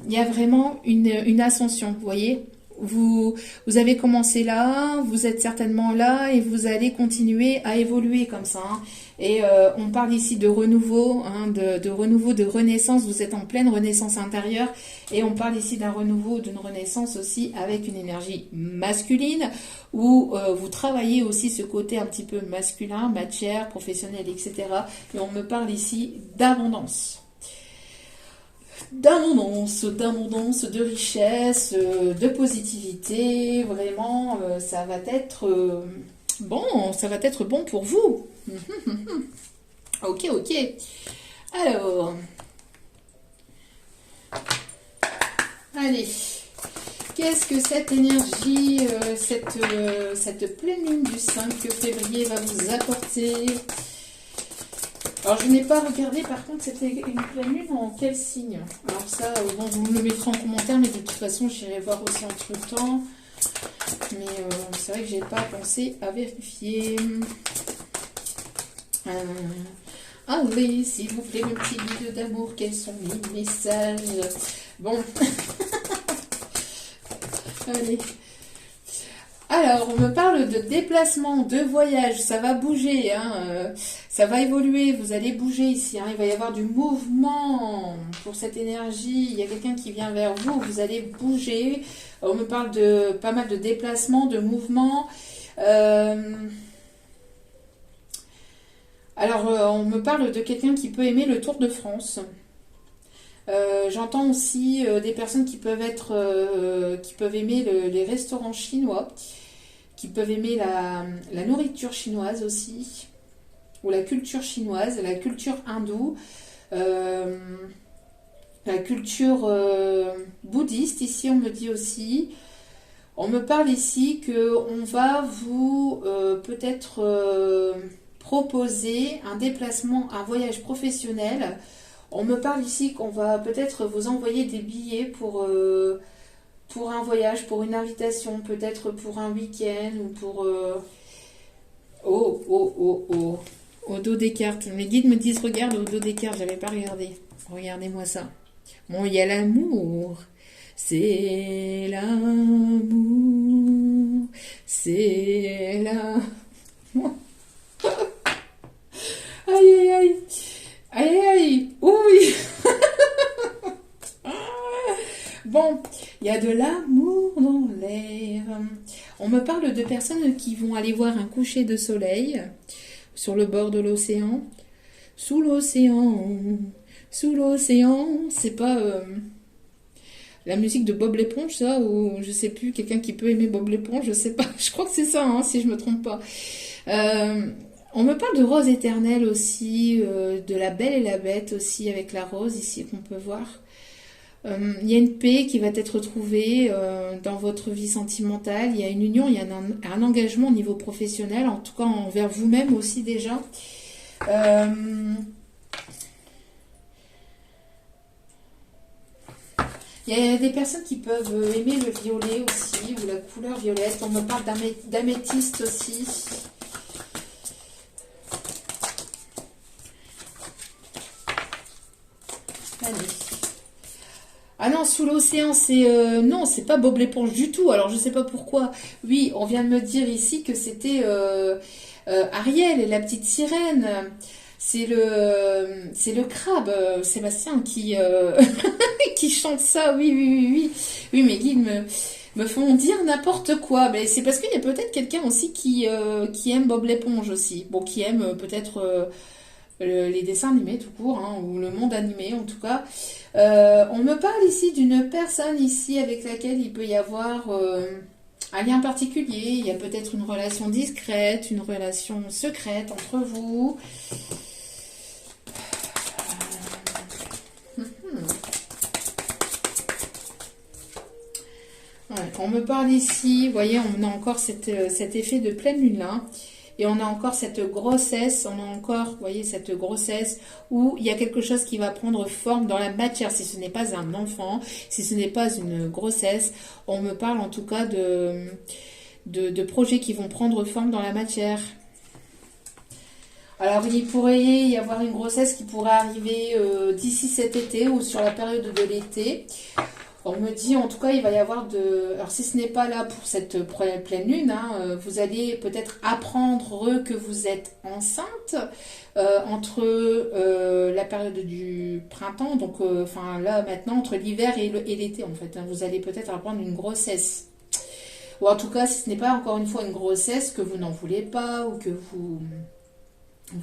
S1: y a vraiment une ascension, vous voyez. Vous avez commencé là, vous êtes certainement là et vous allez continuer à évoluer comme ça, hein. Et on parle ici de renouveau, hein, de renouveau, de renaissance. Vous êtes en pleine renaissance intérieure et on parle ici d'un renouveau, d'une renaissance aussi avec une énergie masculine où vous travaillez aussi ce côté un petit peu masculin, matière, professionnel, etc. Et on me parle ici d'abondance. D'abondance, de richesse, de positivité. Vraiment, ça va être bon pour vous. Ok. Alors, allez, qu'est-ce que cette énergie, cette pleine lune du 5 février va vous apporter? Alors, je n'ai pas regardé, par contre, c'était une pleine lune en quel signe? Alors ça, bon, vous me le mettrez en commentaire, mais de toute façon, j'irai voir aussi entre-temps. Mais c'est vrai que j'ai pas pensé à vérifier. Allez, s'il vous plaît, le petit guide d'amour, quels sont les messages? Bon. Allez. Alors, on me parle de déplacement, de voyage, ça va bouger, hein, ça va évoluer, vous allez bouger ici, hein, il va y avoir du mouvement pour cette énergie, il y a quelqu'un qui vient vers vous, vous allez bouger. On me parle de pas mal de déplacements, de mouvements. Alors, on me parle de quelqu'un qui peut aimer le Tour de France. J'entends aussi des personnes qui peuvent aimer les restaurants chinois, qui peuvent aimer la nourriture chinoise aussi, ou la culture chinoise, la culture hindoue, la culture bouddhiste, ici on me dit aussi. On me parle ici qu'on va vous peut-être proposer un déplacement, un voyage professionnel. On me parle ici qu'on va peut-être vous envoyer des billets pour un voyage, pour une invitation, peut-être pour un week-end ou pour... Au dos des cartes. Mes guides me disent regarde au dos des cartes, j'avais pas regardé. Regardez-moi ça. Bon, il y a l'amour. C'est l'amour. C'est l'amour. Aïe, aïe, aïe. Aïe, aïe, aïe. Oui. Bon, il y a de l'amour dans l'air. On me parle de personnes qui vont aller voir un coucher de soleil. sur le bord de l'océan. Sous l'océan, c'est pas la musique de Bob l'éponge, ça, ou je sais plus, quelqu'un qui peut aimer Bob l'éponge, je sais pas, je crois que c'est ça, hein, si je me trompe pas. On me parle de rose éternelle aussi, de la belle et la bête aussi, avec la rose ici qu'on peut voir. Il y a une paix qui va être trouvée dans votre vie sentimentale, il y a une union, il y a un engagement au niveau professionnel, en tout cas envers vous-même aussi déjà. Il y a des personnes qui peuvent aimer le violet aussi, ou la couleur violette. On me parle d'améthyste aussi. Allez. Ah non, sous l'océan, c'est... non, c'est pas Bob l'éponge du tout. Alors, je sais pas pourquoi. Oui, on vient de me dire ici que c'était Ariel et la petite sirène. C'est le crabe, Sébastien, qui, qui chante ça. Oui, oui, oui, oui. Oui, mes guides me font dire n'importe quoi. Mais c'est parce qu'il y a peut-être quelqu'un aussi qui aime Bob l'éponge aussi. Bon, qui aime peut-être les dessins animés tout court, hein, ou le monde animé en tout cas. On me parle ici d'une personne ici avec laquelle il peut y avoir un lien particulier. Il y a peut-être une relation discrète, une relation secrète entre vous. Ouais, on me parle ici, vous voyez, on a encore cet effet de pleine lune là. Et on a encore cette grossesse, on a encore, vous voyez, cette grossesse où il y a quelque chose qui va prendre forme dans la matière. Si ce n'est pas un enfant, si ce n'est pas une grossesse, on me parle en tout cas de projets qui vont prendre forme dans la matière. Alors, il pourrait y avoir une grossesse qui pourrait arriver d'ici cet été ou sur la période de l'été. On me dit, en tout cas, il va y avoir de... Alors, si ce n'est pas là pour cette pleine lune, hein, vous allez peut-être apprendre que vous êtes enceinte entre la période du printemps, donc, enfin, là, maintenant, entre l'hiver et l'été, en fait. Hein, vous allez peut-être apprendre une grossesse. Ou en tout cas, si ce n'est pas, encore une fois, une grossesse que vous n'en voulez pas ou que vous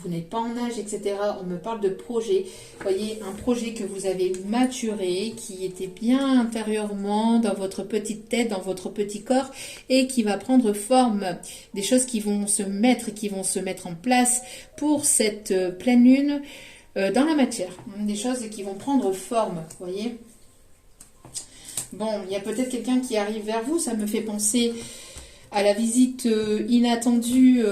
S1: n'êtes pas en âge, etc. On me parle de projet. Vous voyez, un projet que vous avez maturé, qui était bien intérieurement dans votre petite tête, dans votre petit corps, et qui va prendre forme. Des choses qui vont se mettre en place pour cette pleine lune dans la matière. Des choses qui vont prendre forme, vous voyez. Bon, il y a peut-être quelqu'un qui arrive vers vous. Ça me fait penser à la visite inattendue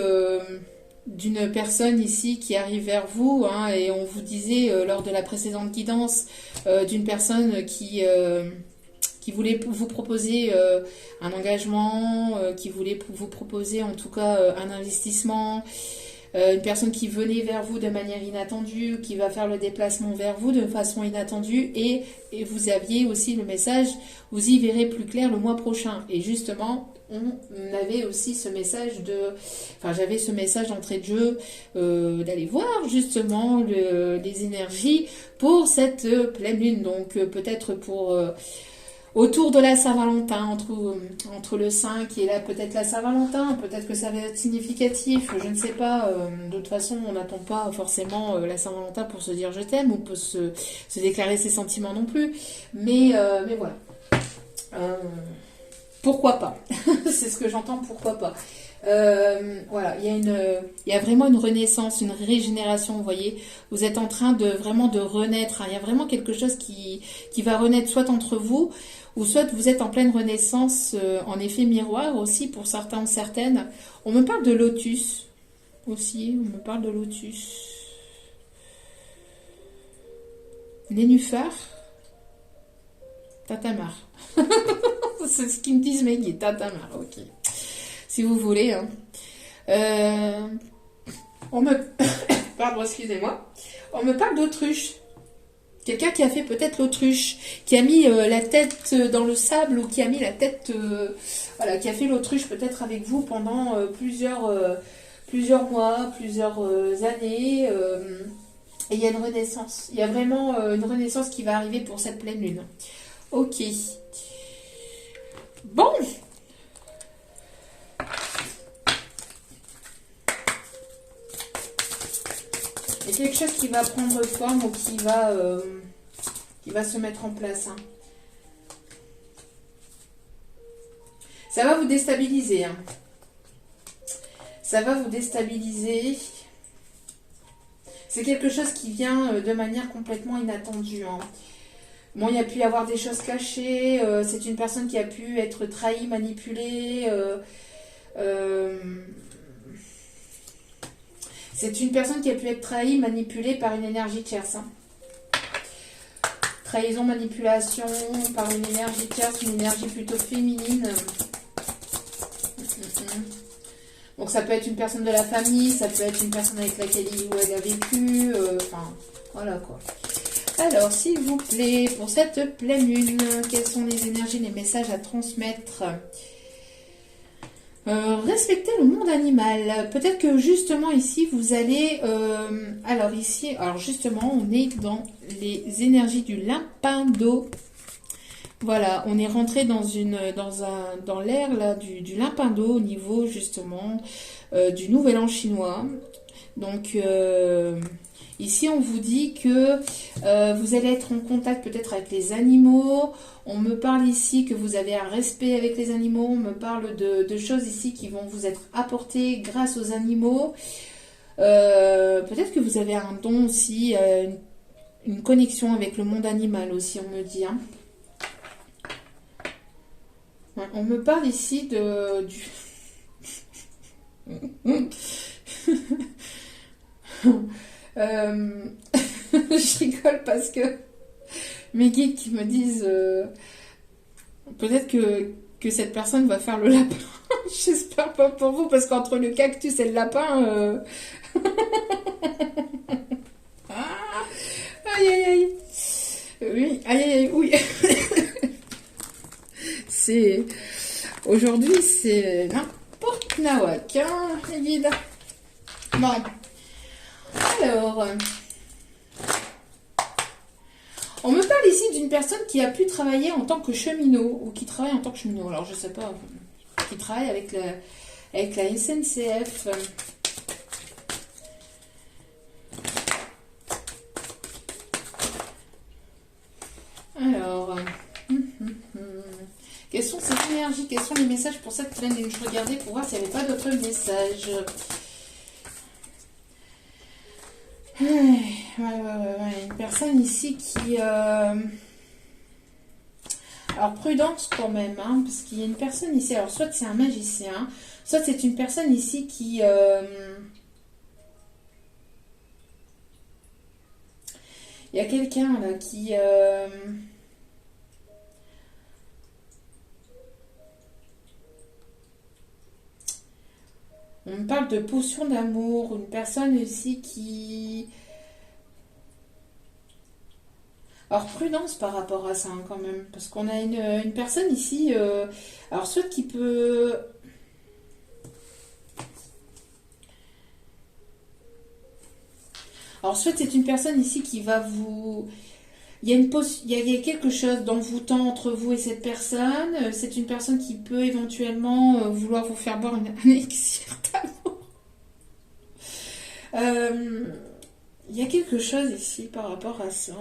S1: d'une personne ici qui arrive vers vous, hein, et on vous disait lors de la précédente guidance d'une personne qui voulait vous proposer un engagement, qui voulait vous proposer en tout cas un investissement, une personne qui venait vers vous de manière inattendue, qui va faire le déplacement vers vous de façon inattendue, et vous aviez aussi le message, vous y verrez plus clair le mois prochain. Et justement, on avait aussi ce message j'avais ce message d'entrée de jeu d'aller voir justement les énergies pour cette pleine lune. Donc peut-être pour autour de la Saint-Valentin, entre le 5 et là peut-être la Saint-Valentin, peut-être que ça va être significatif, je ne sais pas. De toute façon, on n'attend pas forcément la Saint-Valentin pour se dire je t'aime ou pour se déclarer ses sentiments non plus. Mais voilà. Pourquoi pas? C'est ce que j'entends, pourquoi pas. Voilà, il y a vraiment une renaissance, une régénération, vous voyez. Vous êtes en train de vraiment de renaître, hein. Il y a vraiment quelque chose qui va renaître soit entre vous, ou soit vous êtes en pleine renaissance, en effet miroir aussi pour certains ou certaines. On me parle de lotus aussi, on me parle de lotus. Nénuphar, tatamar. C'est ce qu'ils me disent mes guides, tatamar, ok. Si vous voulez. Hein. Pardon, excusez-moi. On me parle d'autruche. Quelqu'un qui a fait peut-être l'autruche, qui a mis la tête dans le sable ou qui a mis la tête... voilà, qui a fait l'autruche peut-être avec vous pendant plusieurs mois, plusieurs années. Et il y a une renaissance. Il y a vraiment une renaissance qui va arriver pour cette pleine lune. Ok. Bon. Il y a quelque chose qui va prendre forme ou qui va se mettre en place. Hein. Ça va vous déstabiliser. Hein. Ça va vous déstabiliser. C'est quelque chose qui vient de manière complètement inattendue. Hein. Bon, il y a pu y avoir des choses cachées. C'est une personne qui a pu être trahie, manipulée. C'est une personne qui a pu être trahie, manipulée par une énergie tierce. Hein. Trahison, manipulation par une énergie tierce, une énergie plutôt féminine. Donc ça peut être une personne de la famille, ça peut être une personne avec laquelle il ou elle a vécu. Enfin, voilà quoi. Alors, s'il vous plaît, pour cette pleine lune, quelles sont les énergies, les messages à transmettre? Respecter le monde animal. Peut-être que justement ici, vous allez... alors ici, alors justement, on est dans les énergies du lapin d'eau. Voilà, on est rentré dans l'ère là du lapin d'eau au niveau justement du nouvel an chinois. Donc... ici, on vous dit que vous allez être en contact peut-être avec les animaux. On me parle ici que vous avez un respect avec les animaux. On me parle de choses ici qui vont vous être apportées grâce aux animaux. Peut-être que vous avez un don aussi, une connexion avec le monde animal aussi, on me dit. Hein. Ouais, on me parle ici du... je rigole parce que mes guides qui me disent peut-être que cette personne va faire le lapin. J'espère pas pour vous parce qu'entre le cactus et le lapin ah, aïe aïe aïe oui aïe aïe aïe oui c'est aujourd'hui c'est n'importe nawak hein, les guides. Bon alors, on me parle ici d'une personne qui a pu travailler en tant que cheminot, ou qui travaille en tant que cheminot, alors je sais pas, qui travaille avec la SNCF. Alors, quelles sont ces énergies, quels sont les messages pour cette pleine lune? Je regardais pour voir s'il n'y avait pas d'autres messages. Ouais. Une personne ici qui... Alors, prudence quand même, hein, parce qu'il y a une personne ici, alors soit c'est un magicien, soit c'est une personne ici qui... Il y a quelqu'un là qui... On me parle de potion d'amour, une personne aussi qui... Alors, prudence par rapport à ça hein, quand même, parce qu'on a une personne ici, alors soit qui peut... Alors, soit c'est une personne ici qui va vous... Il y a quelque chose d'envoûtant entre vous et cette personne. C'est une personne qui peut éventuellement vouloir vous faire boire un élixir d'amour. Il y a quelque chose ici par rapport à ça.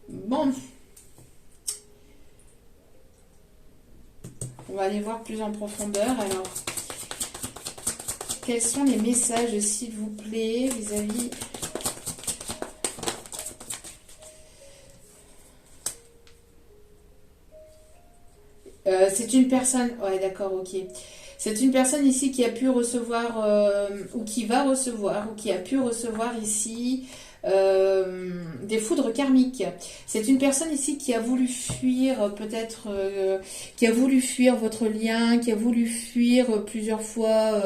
S1: Bon. On va aller voir plus en profondeur alors. Quels sont les messages, s'il vous plaît, vis-à-vis... C'est une personne... Ouais, d'accord, ok. C'est une personne ici qui a pu recevoir, ou qui va recevoir, ou qui a pu recevoir ici... des foudres karmiques. C'est une personne ici qui a voulu fuir peut-être, qui a voulu fuir votre lien, qui a voulu fuir plusieurs fois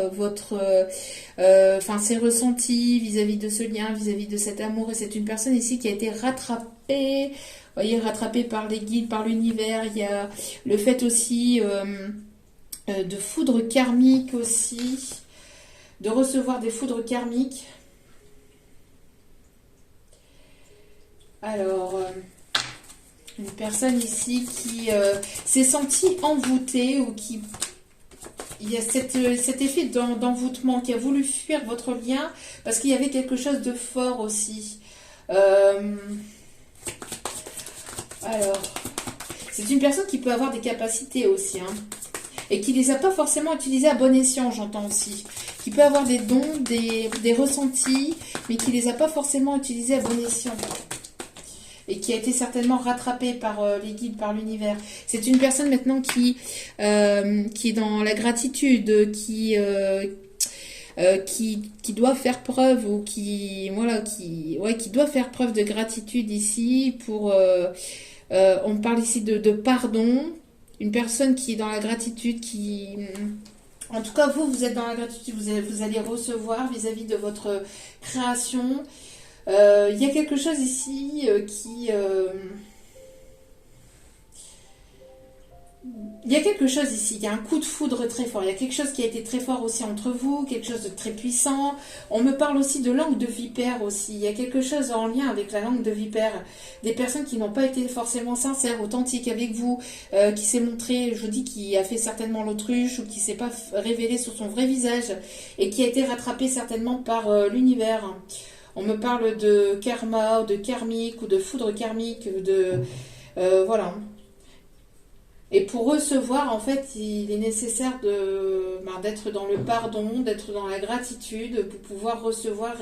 S1: ses ressentis vis-à-vis de ce lien, vis-à-vis de cet amour. Et c'est une personne ici qui a été rattrapée, vous voyez, rattrapée par les guides, par l'univers. Il y a le fait aussi de foudres karmiques aussi, de recevoir des foudres karmiques. Alors, une personne ici qui s'est sentie envoûtée ou qui il y a cet effet d'envoûtement qui a voulu fuir votre lien parce qu'il y avait quelque chose de fort aussi. Alors, c'est une personne qui peut avoir des capacités aussi, hein, et qui les a pas forcément utilisées à bon escient, j'entends aussi. Qui peut avoir des dons, des ressentis, mais qui les a pas forcément utilisés à bon escient. Et qui a été certainement rattrapée par les guides, par l'univers. C'est une personne maintenant qui est dans la gratitude, qui doit faire preuve ou qui doit faire preuve de gratitude ici pour on parle ici de pardon, une personne qui est dans la gratitude, qui en tout cas vous êtes dans la gratitude, vous allez recevoir vis-à-vis de votre création. Il y a quelque chose ici il y a quelque chose ici, il y a un coup de foudre très fort, il y a quelque chose qui a été très fort aussi entre vous, quelque chose de très puissant. On me parle aussi de langue de vipère aussi, il y a quelque chose en lien avec la langue de vipère, des personnes qui n'ont pas été forcément sincères, authentiques avec vous, qui s'est montré, je dis, qui a fait certainement l'autruche ou qui s'est pas révélé sur son vrai visage et qui a été rattrapé certainement par l'univers. On me parle de karma, ou de karmique, ou de foudre karmique, voilà. Et pour recevoir, en fait, il est nécessaire d'être dans le pardon, d'être dans la gratitude, pour pouvoir recevoir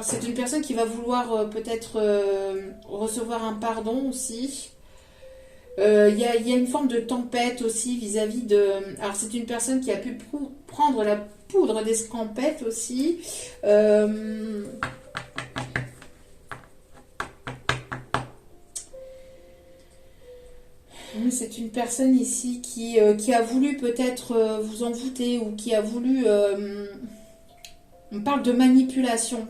S1: c'est une personne qui va vouloir peut-être recevoir un pardon aussi. Il y a une forme de tempête aussi vis-à-vis de... Alors, c'est une personne qui a pu prendre la poudre d'escampette aussi. C'est une personne ici qui a voulu peut-être vous envoûter ou qui a voulu... on parle de manipulation.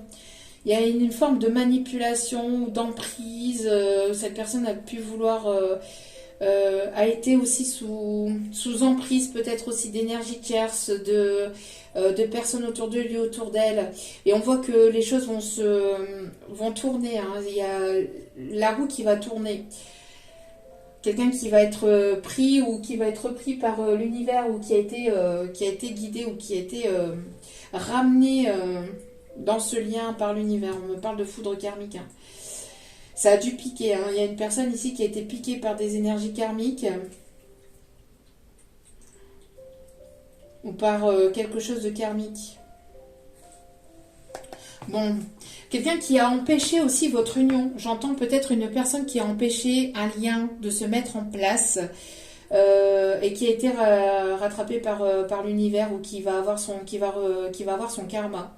S1: Il y a une forme de manipulation ou d'emprise. Cette personne a pu vouloir... a été aussi sous emprise peut-être aussi d'énergie tierce, de personnes autour de lui, autour d'elle. Et on voit que les choses vont tourner. Hein. Il y a la roue qui va tourner. Quelqu'un qui va être pris ou qui va être pris par l'univers ou qui a été guidé ou qui a été ramené dans ce lien par l'univers. On me parle de foudre karmique. Hein. Ça a dû piquer. Hein. Il y a une personne ici qui a été piquée par des énergies karmiques ou par quelque chose de karmique. Bon, quelqu'un qui a empêché aussi votre union. J'entends peut-être une personne qui a empêché un lien de se mettre en place et qui a été rattrapée par l'univers ou qui va avoir son karma.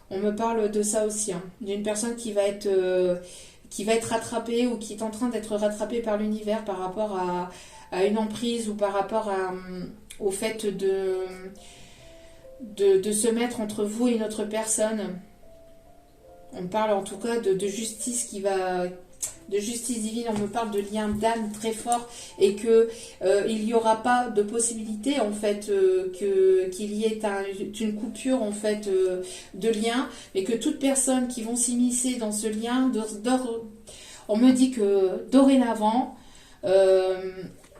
S1: On me parle de ça aussi, hein. D'une personne qui va être rattrapée ou qui est en train d'être rattrapée par l'univers par rapport à une emprise ou par rapport au fait de se mettre entre vous et une autre personne. On parle en tout cas de justice de justice divine. On me parle de lien d'âme très fort et que il n'y aura pas de possibilité en fait qu'il y ait une coupure en fait de lien, mais que toute personne qui vont s'immiscer dans ce lien, on me dit que dorénavant,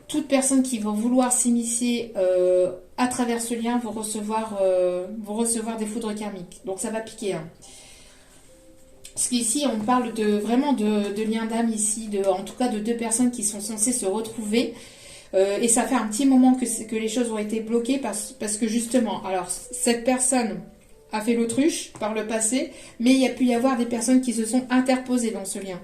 S1: toute personne qui va vouloir s'immiscer à travers ce lien vont recevoir des foudres karmiques. Donc ça va piquer. Hein. Parce qu'ici, on parle vraiment de lien d'âme ici, en tout cas de deux personnes qui sont censées se retrouver. Et ça fait un petit moment que les choses ont été bloquées parce que justement, alors cette personne a fait l'autruche par le passé, mais il y a pu y avoir des personnes qui se sont interposées dans ce lien.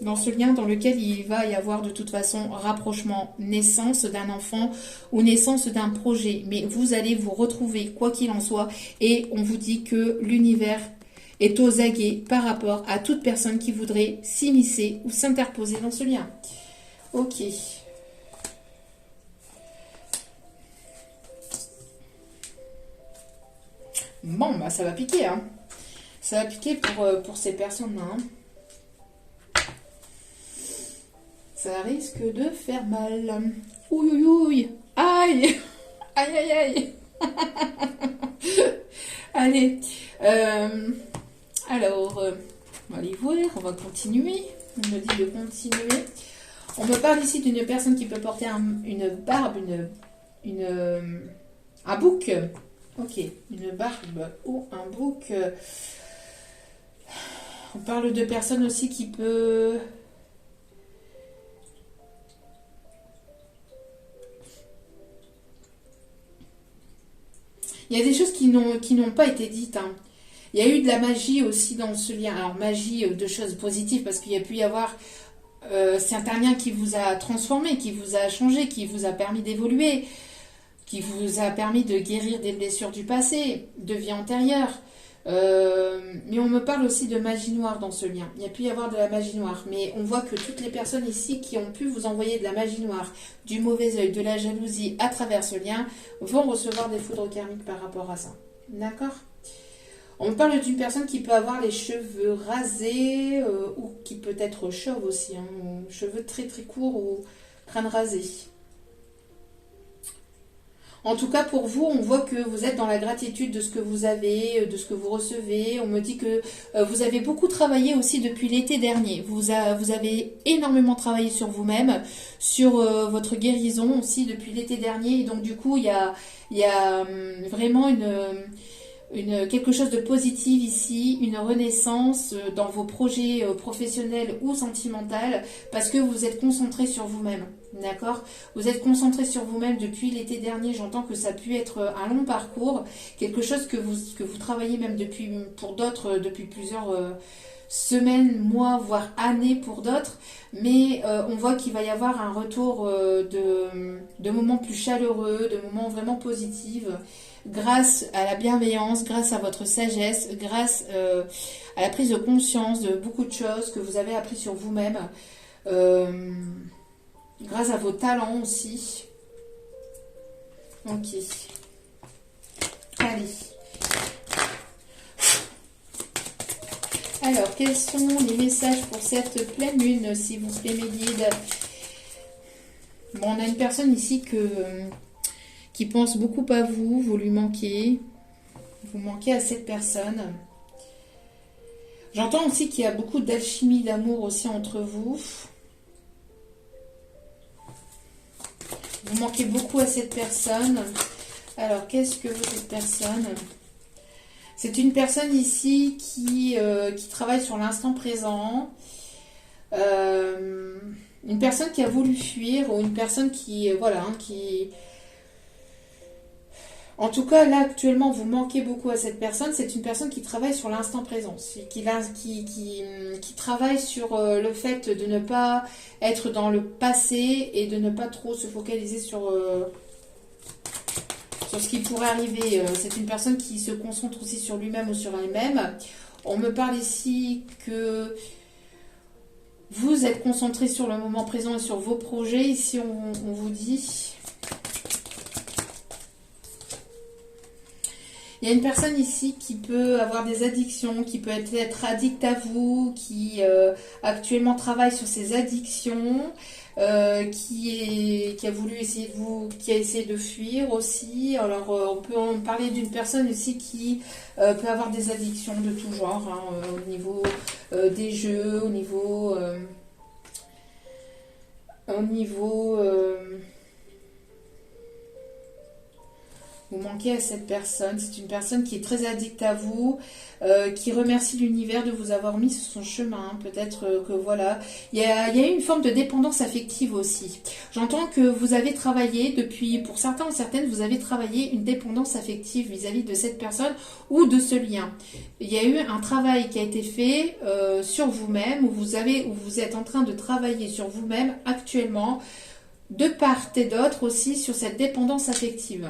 S1: Dans ce lien dans lequel il va y avoir de toute façon rapprochement, naissance d'un enfant ou naissance d'un projet. Mais vous allez vous retrouver quoi qu'il en soit et on vous dit que l'univers est aux aguets par rapport à toute personne qui voudrait s'immiscer ou s'interposer dans ce lien. Ok. Bon, bah ça va piquer, hein. Ça va piquer pour ces personnes-là, hein. Ça risque de faire mal. Ouïe, ouïe, ouïe. Aïe. Aïe, aïe, aïe. Allez. Alors, on va aller voir. On va continuer. On me dit de continuer. On me parle ici d'une personne qui peut porter une barbe, un bouc. Ok, une barbe ou un bouc. On parle de personnes aussi qui peut... Il y a des choses qui n'ont pas été dites, hein. Il y a eu de la magie aussi dans ce lien. Alors, magie de choses positives, parce qu'il y a pu y avoir... c'est un lien qui vous a transformé, qui vous a changé, qui vous a permis d'évoluer, qui vous a permis de guérir des blessures du passé, de vie antérieure. Mais on me parle aussi de magie noire dans ce lien. Il y a pu y avoir de la magie noire, mais on voit que toutes les personnes ici qui ont pu vous envoyer de la magie noire, du mauvais œil, de la jalousie à travers ce lien, vont recevoir des foudres karmiques par rapport à ça. D'accord ? On me parle d'une personne qui peut avoir les cheveux rasés ou qui peut être chauve aussi, hein, ou cheveux très très courts ou crâne rasé. En tout cas, pour vous, on voit que vous êtes dans la gratitude de ce que vous avez, de ce que vous recevez. On me dit que vous avez beaucoup travaillé aussi depuis l'été dernier. Vous avez énormément travaillé sur vous-même, sur votre guérison aussi depuis l'été dernier. Et donc, du coup, il y a vraiment quelque chose de positif ici, une renaissance dans vos projets professionnels ou sentimentaux, parce que vous êtes concentré sur vous-même, d'accord? Vous êtes concentré sur vous-même depuis l'été dernier. J'entends que ça a pu être un long parcours, quelque chose que vous travaillez même pour d'autres depuis plusieurs semaines, mois, voire années pour d'autres, mais on voit qu'il va y avoir un retour de moments plus chaleureux, de moments vraiment positifs, grâce à la bienveillance, grâce à votre sagesse, grâce à la prise de conscience de beaucoup de choses que vous avez appris sur vous-même, grâce à vos talents aussi. Ok. Allez. Alors, quels sont les messages pour cette pleine lune, s'il vous plaît, mes guides? Bon, on a une personne ici qui pense beaucoup à vous, vous lui manquez. Vous manquez à cette personne. J'entends aussi qu'il y a beaucoup d'alchimie, d'amour aussi entre vous. Vous manquez beaucoup à cette personne. Alors, qu'est-ce que veut cette personne? C'est une personne ici qui travaille sur l'instant présent. Une personne qui a voulu fuir ou une personne qui... voilà, hein, qui... En tout cas, là, actuellement, vous manquez beaucoup à cette personne. C'est une personne qui travaille sur l'instant présent, qui travaille sur le fait de ne pas être dans le passé et de ne pas trop se focaliser sur ce qui pourrait arriver. C'est une personne qui se concentre aussi sur lui-même ou sur elle-même. On me parle ici que vous êtes concentré sur le moment présent et sur vos projets. Ici, on vous dit... Il y a une personne ici qui peut avoir des addictions, qui peut être addict à vous, qui actuellement travaille sur ses addictions, qui a voulu essayer de vous, qui a essayé de fuir aussi. Alors on peut en parler d'une personne aussi qui peut avoir des addictions de tout genre, hein, au niveau des jeux, au niveau vous manquez à cette personne. C'est une personne qui est très addicte à vous, qui remercie l'univers de vous avoir mis sur son chemin. Peut-être que voilà. Il y a eu une forme de dépendance affective aussi. J'entends que vous avez travaillé depuis, pour certains ou certaines, vous avez travaillé une dépendance affective vis-à-vis de cette personne ou de ce lien. Il y a eu un travail qui a été fait sur vous-même, où vous êtes en train de travailler sur vous-même actuellement, de part et d'autre aussi, sur cette dépendance affective.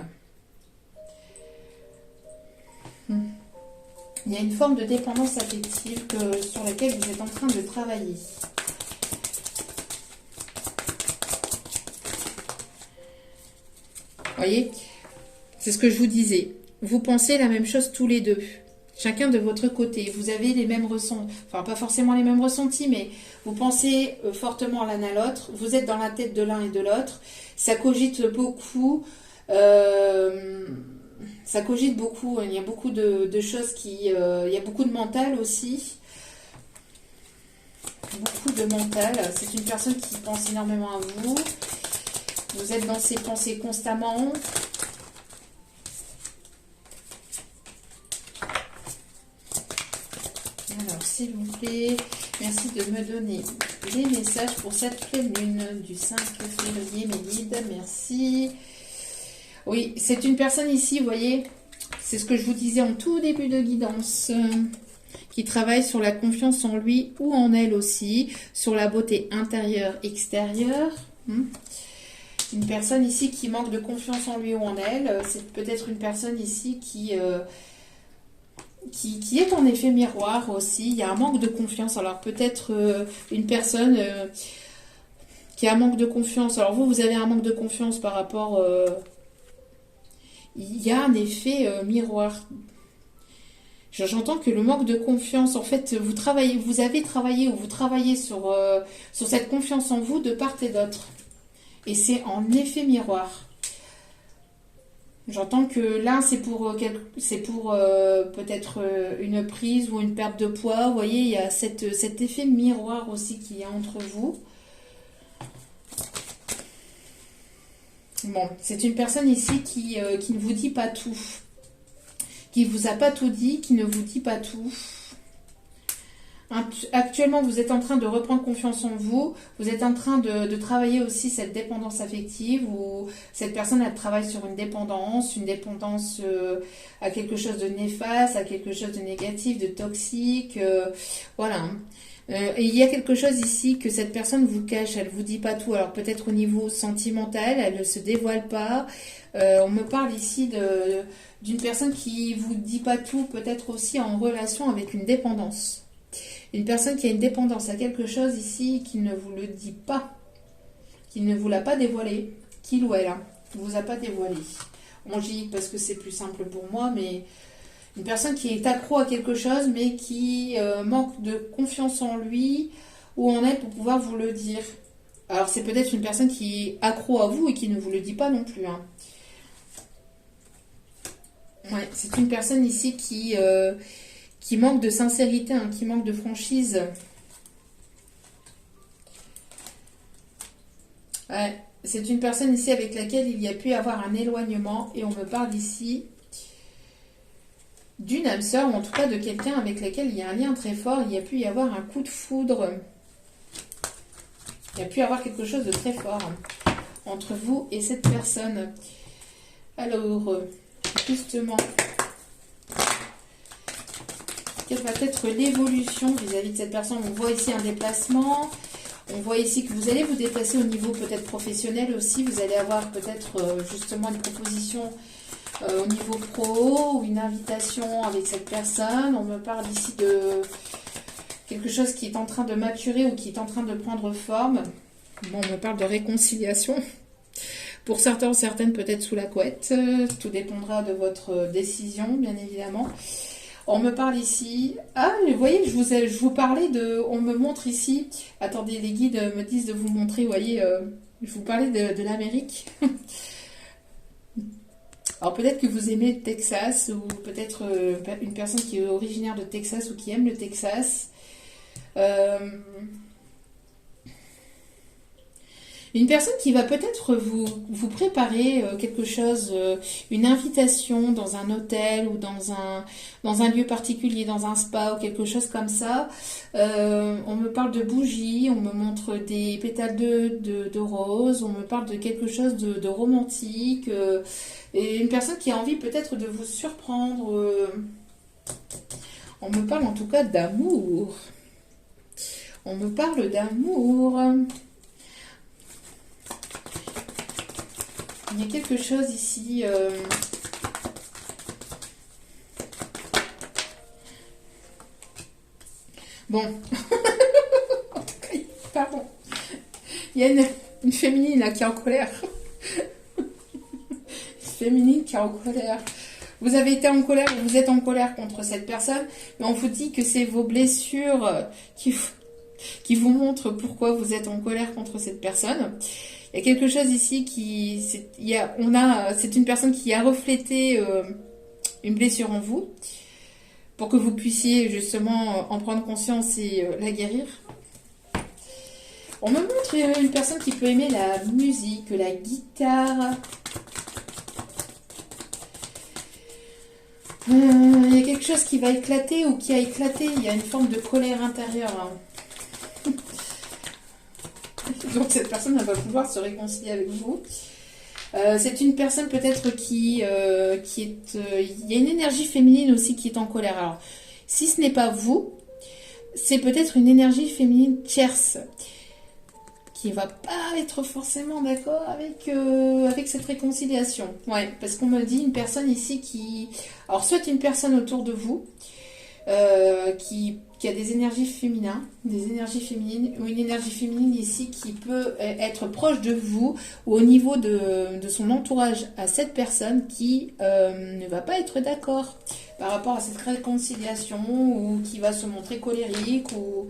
S1: Il y a une forme de dépendance affective sur laquelle vous êtes en train de travailler. Vous voyez, c'est ce que je vous disais. Vous pensez la même chose tous les deux. Chacun de votre côté. Vous avez les mêmes ressentis. Enfin, pas forcément les mêmes ressentis, mais vous pensez fortement l'un à l'autre. Vous êtes dans la tête de l'un et de l'autre. Ça cogite beaucoup. Ça cogite beaucoup, il y a beaucoup de choses il y a beaucoup de mental aussi. beaucoup de mental. C'est une personne qui pense énormément à vous. Vous êtes dans ses pensées constamment. Alors, s'il vous plaît, merci de me donner les messages pour cette pleine lune du 5 février, Mélide. Merci. Oui, c'est une personne ici, vous voyez, c'est ce que je vous disais en tout début de guidance, qui travaille sur la confiance en lui ou en elle aussi, sur la beauté intérieure, extérieure. Une personne ici qui manque de confiance en lui ou en elle, c'est peut-être une personne ici qui est en effet miroir aussi. Il y a un manque de confiance. Alors peut-être une personne qui a un manque de confiance. Alors vous avez un manque de confiance par rapport... il y a un effet miroir. J'entends que le manque de confiance, en fait, vous avez travaillé ou vous travaillez sur cette confiance en vous de part et d'autre. Et c'est en effet miroir. J'entends que là, c'est pour peut-être une prise ou une perte de poids. Vous voyez, il y a cet effet miroir aussi qu'il y a entre vous. Bon, c'est une personne ici qui ne vous dit pas tout. Qui ne vous a pas tout dit, qui ne vous dit pas tout. Actuellement, vous êtes en train de reprendre confiance en vous. Vous êtes en train de travailler aussi cette dépendance affective où cette personne, elle travaille sur une dépendance à quelque chose de néfaste, à quelque chose de négatif, de toxique. Voilà. Et il y a quelque chose ici que cette personne vous cache, elle ne vous dit pas tout. Alors peut-être au niveau sentimental, elle ne se dévoile pas. On me parle ici d'une personne qui ne vous dit pas tout, peut-être aussi en relation avec une dépendance. Une personne qui a une dépendance à quelque chose ici qui ne vous le dit pas, qui ne vous l'a pas dévoilé, qu'il ou elle ne vous a pas dévoilé. Bon, j'y dis parce que c'est plus simple pour moi, mais une personne qui est accro à quelque chose, mais qui manque de confiance en lui ou en elle pour pouvoir vous le dire. Alors c'est peut-être une personne qui est accro à vous et qui ne vous le dit pas non plus. Ouais, c'est une personne ici qui manque de sincérité, qui manque de franchise. Ouais, c'est une personne ici avec laquelle il y a pu avoir un éloignement et on me parle ici d'une âme sœur, ou en tout cas de quelqu'un avec lequel il y a un lien très fort. Il y a pu y avoir un coup de foudre. Il y a pu y avoir quelque chose de très fort entre vous et cette personne. Alors, justement... quelle va être l'évolution vis-à-vis de cette personne? On voit ici un déplacement. On voit ici que vous allez vous déplacer au niveau peut-être professionnel aussi. Vous allez avoir peut-être justement une proposition au niveau pro ou une invitation avec cette personne. On me parle ici de quelque chose qui est en train de maturer ou qui est en train de prendre forme. Bon, on me parle de réconciliation. Pour certains, certaines peut-être sous la couette. Tout dépendra de votre décision, bien évidemment. On me parle ici... Ah, vous voyez, je vous parlais de... On me montre ici... Attendez, les guides me disent de vous montrer, vous voyez, je vous parlais de l'Amérique. Alors peut-être que vous aimez le Texas, ou peut-être une personne qui est originaire de Texas ou qui aime le Texas. Une personne qui va peut-être vous préparer quelque chose, une invitation dans un hôtel ou dans un lieu particulier, dans un spa ou quelque chose comme ça. On me parle de bougies, on me montre des pétales de rose, on me parle de quelque chose de romantique. Et une personne qui a envie peut-être de vous surprendre. On me parle en tout cas d'amour. On me parle d'amour. Il y a quelque chose ici. Bon. Pardon. Il y a une féminine là qui est en colère. Féminine qui est en colère. Vous avez été en colère, vous êtes en colère contre cette personne, mais on vous dit que c'est vos blessures qui vous montrent pourquoi vous êtes en colère contre cette personne. Il y a quelque chose ici c'est une personne qui a reflété une blessure en vous pour que vous puissiez justement en prendre conscience et la guérir. On me montre une personne qui peut aimer la musique, la guitare. Il y a quelque chose qui va éclater ou qui a éclaté. Il y a une forme de colère intérieure. Hein. Donc cette personne va pouvoir se réconcilier avec vous. C'est une personne peut-être qui est... il y a une énergie féminine aussi qui est en colère. Alors, si ce n'est pas vous, c'est peut-être une énergie féminine tierce qui va pas être forcément d'accord avec cette réconciliation. Ouais, parce qu'on me dit une personne ici qui... Alors, soit une personne autour de vous qui a des énergies féminines, ou une énergie féminine ici qui peut être proche de vous, ou au niveau de son entourage à cette personne qui ne va pas être d'accord par rapport à cette réconciliation, ou qui va se montrer colérique, ou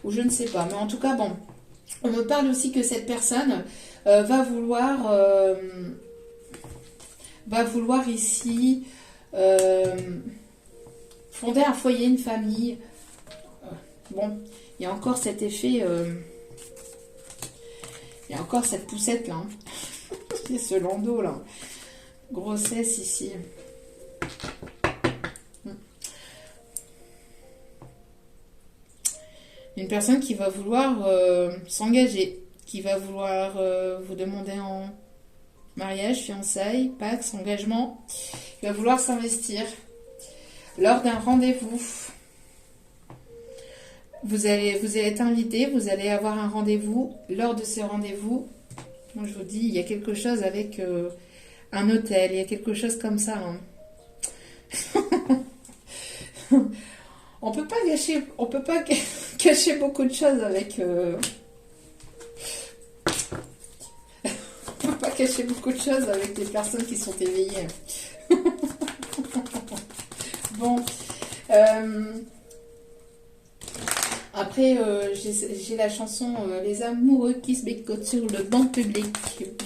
S1: je ne sais pas. Mais en tout cas, bon, on me parle aussi que cette personne va vouloir ici fonder un foyer, une famille. Bon, il y a encore cet effet, il y a encore cette poussette là. Hein. Il y a ce landau là. Grossesse ici. Une personne qui va vouloir s'engager, qui va vouloir vous demander en mariage, fiançailles, pax, engagement, qui va vouloir s'investir lors d'un rendez-vous. Vous allez être invité, vous allez avoir un rendez-vous. Lors de ce rendez-vous, moi je vous dis, il y a quelque chose avec un hôtel, il y a quelque chose comme ça. Hein. On peut pas cacher beaucoup de choses avec. On peut pas cacher beaucoup de choses avec les personnes qui sont éveillées. Bon. Après, j'ai la chanson Les amoureux qui se bécotent sur le banc public.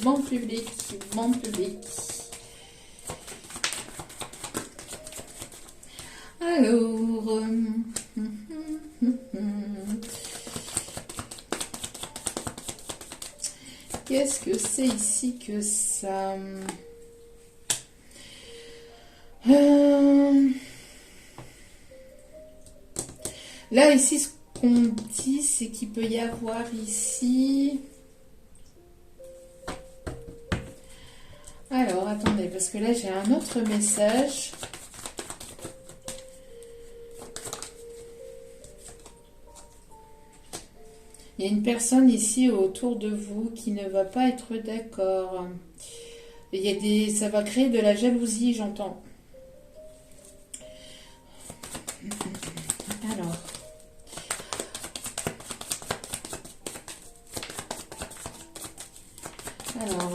S1: Banc public, banc public. Alors, qu'est-ce que c'est ici que ça... Là, ici, ce qu'on dit, c'est qu'il peut y avoir ici... Alors, attendez, parce que là, j'ai un autre message. Il y a une personne ici autour de vous qui ne va pas être d'accord. Ça va créer de la jalousie, j'entends. Alors,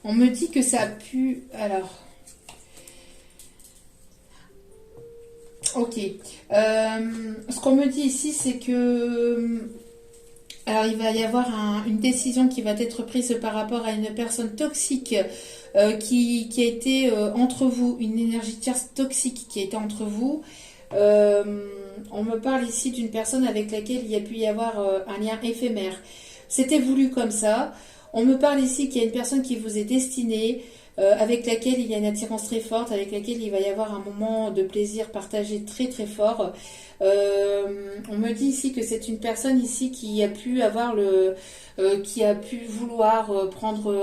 S1: on me dit que ça a pu... Alors, ok. Ce qu'on me dit ici, c'est que... Alors, il va y avoir une décision qui va être prise par rapport à une personne toxique qui a été entre vous, une énergie tierce toxique qui a été entre vous. On me parle ici d'une personne avec laquelle il y a pu y avoir un lien éphémère. C'était voulu comme ça. On me parle ici qu'il y a une personne qui vous est destinée, avec laquelle il y a une attirance très forte, avec laquelle il va y avoir un moment de plaisir partagé très très fort. On me dit ici que c'est une personne ici qui a pu avoir qui a pu vouloir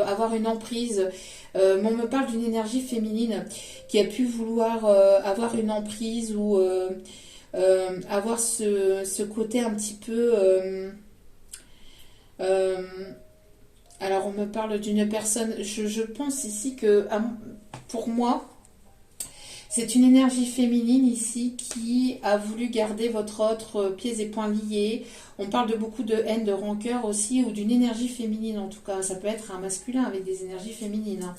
S1: avoir une emprise. Mais on me parle d'une énergie féminine qui a pu vouloir avoir une emprise ou avoir ce côté un petit peu... alors on me parle d'une personne, je pense ici que pour moi, c'est une énergie féminine ici qui a voulu garder votre autre pieds et poings liés. On parle de beaucoup de haine, de rancœur aussi, ou d'une énergie féminine en tout cas. Ça peut être un masculin avec des énergies féminines.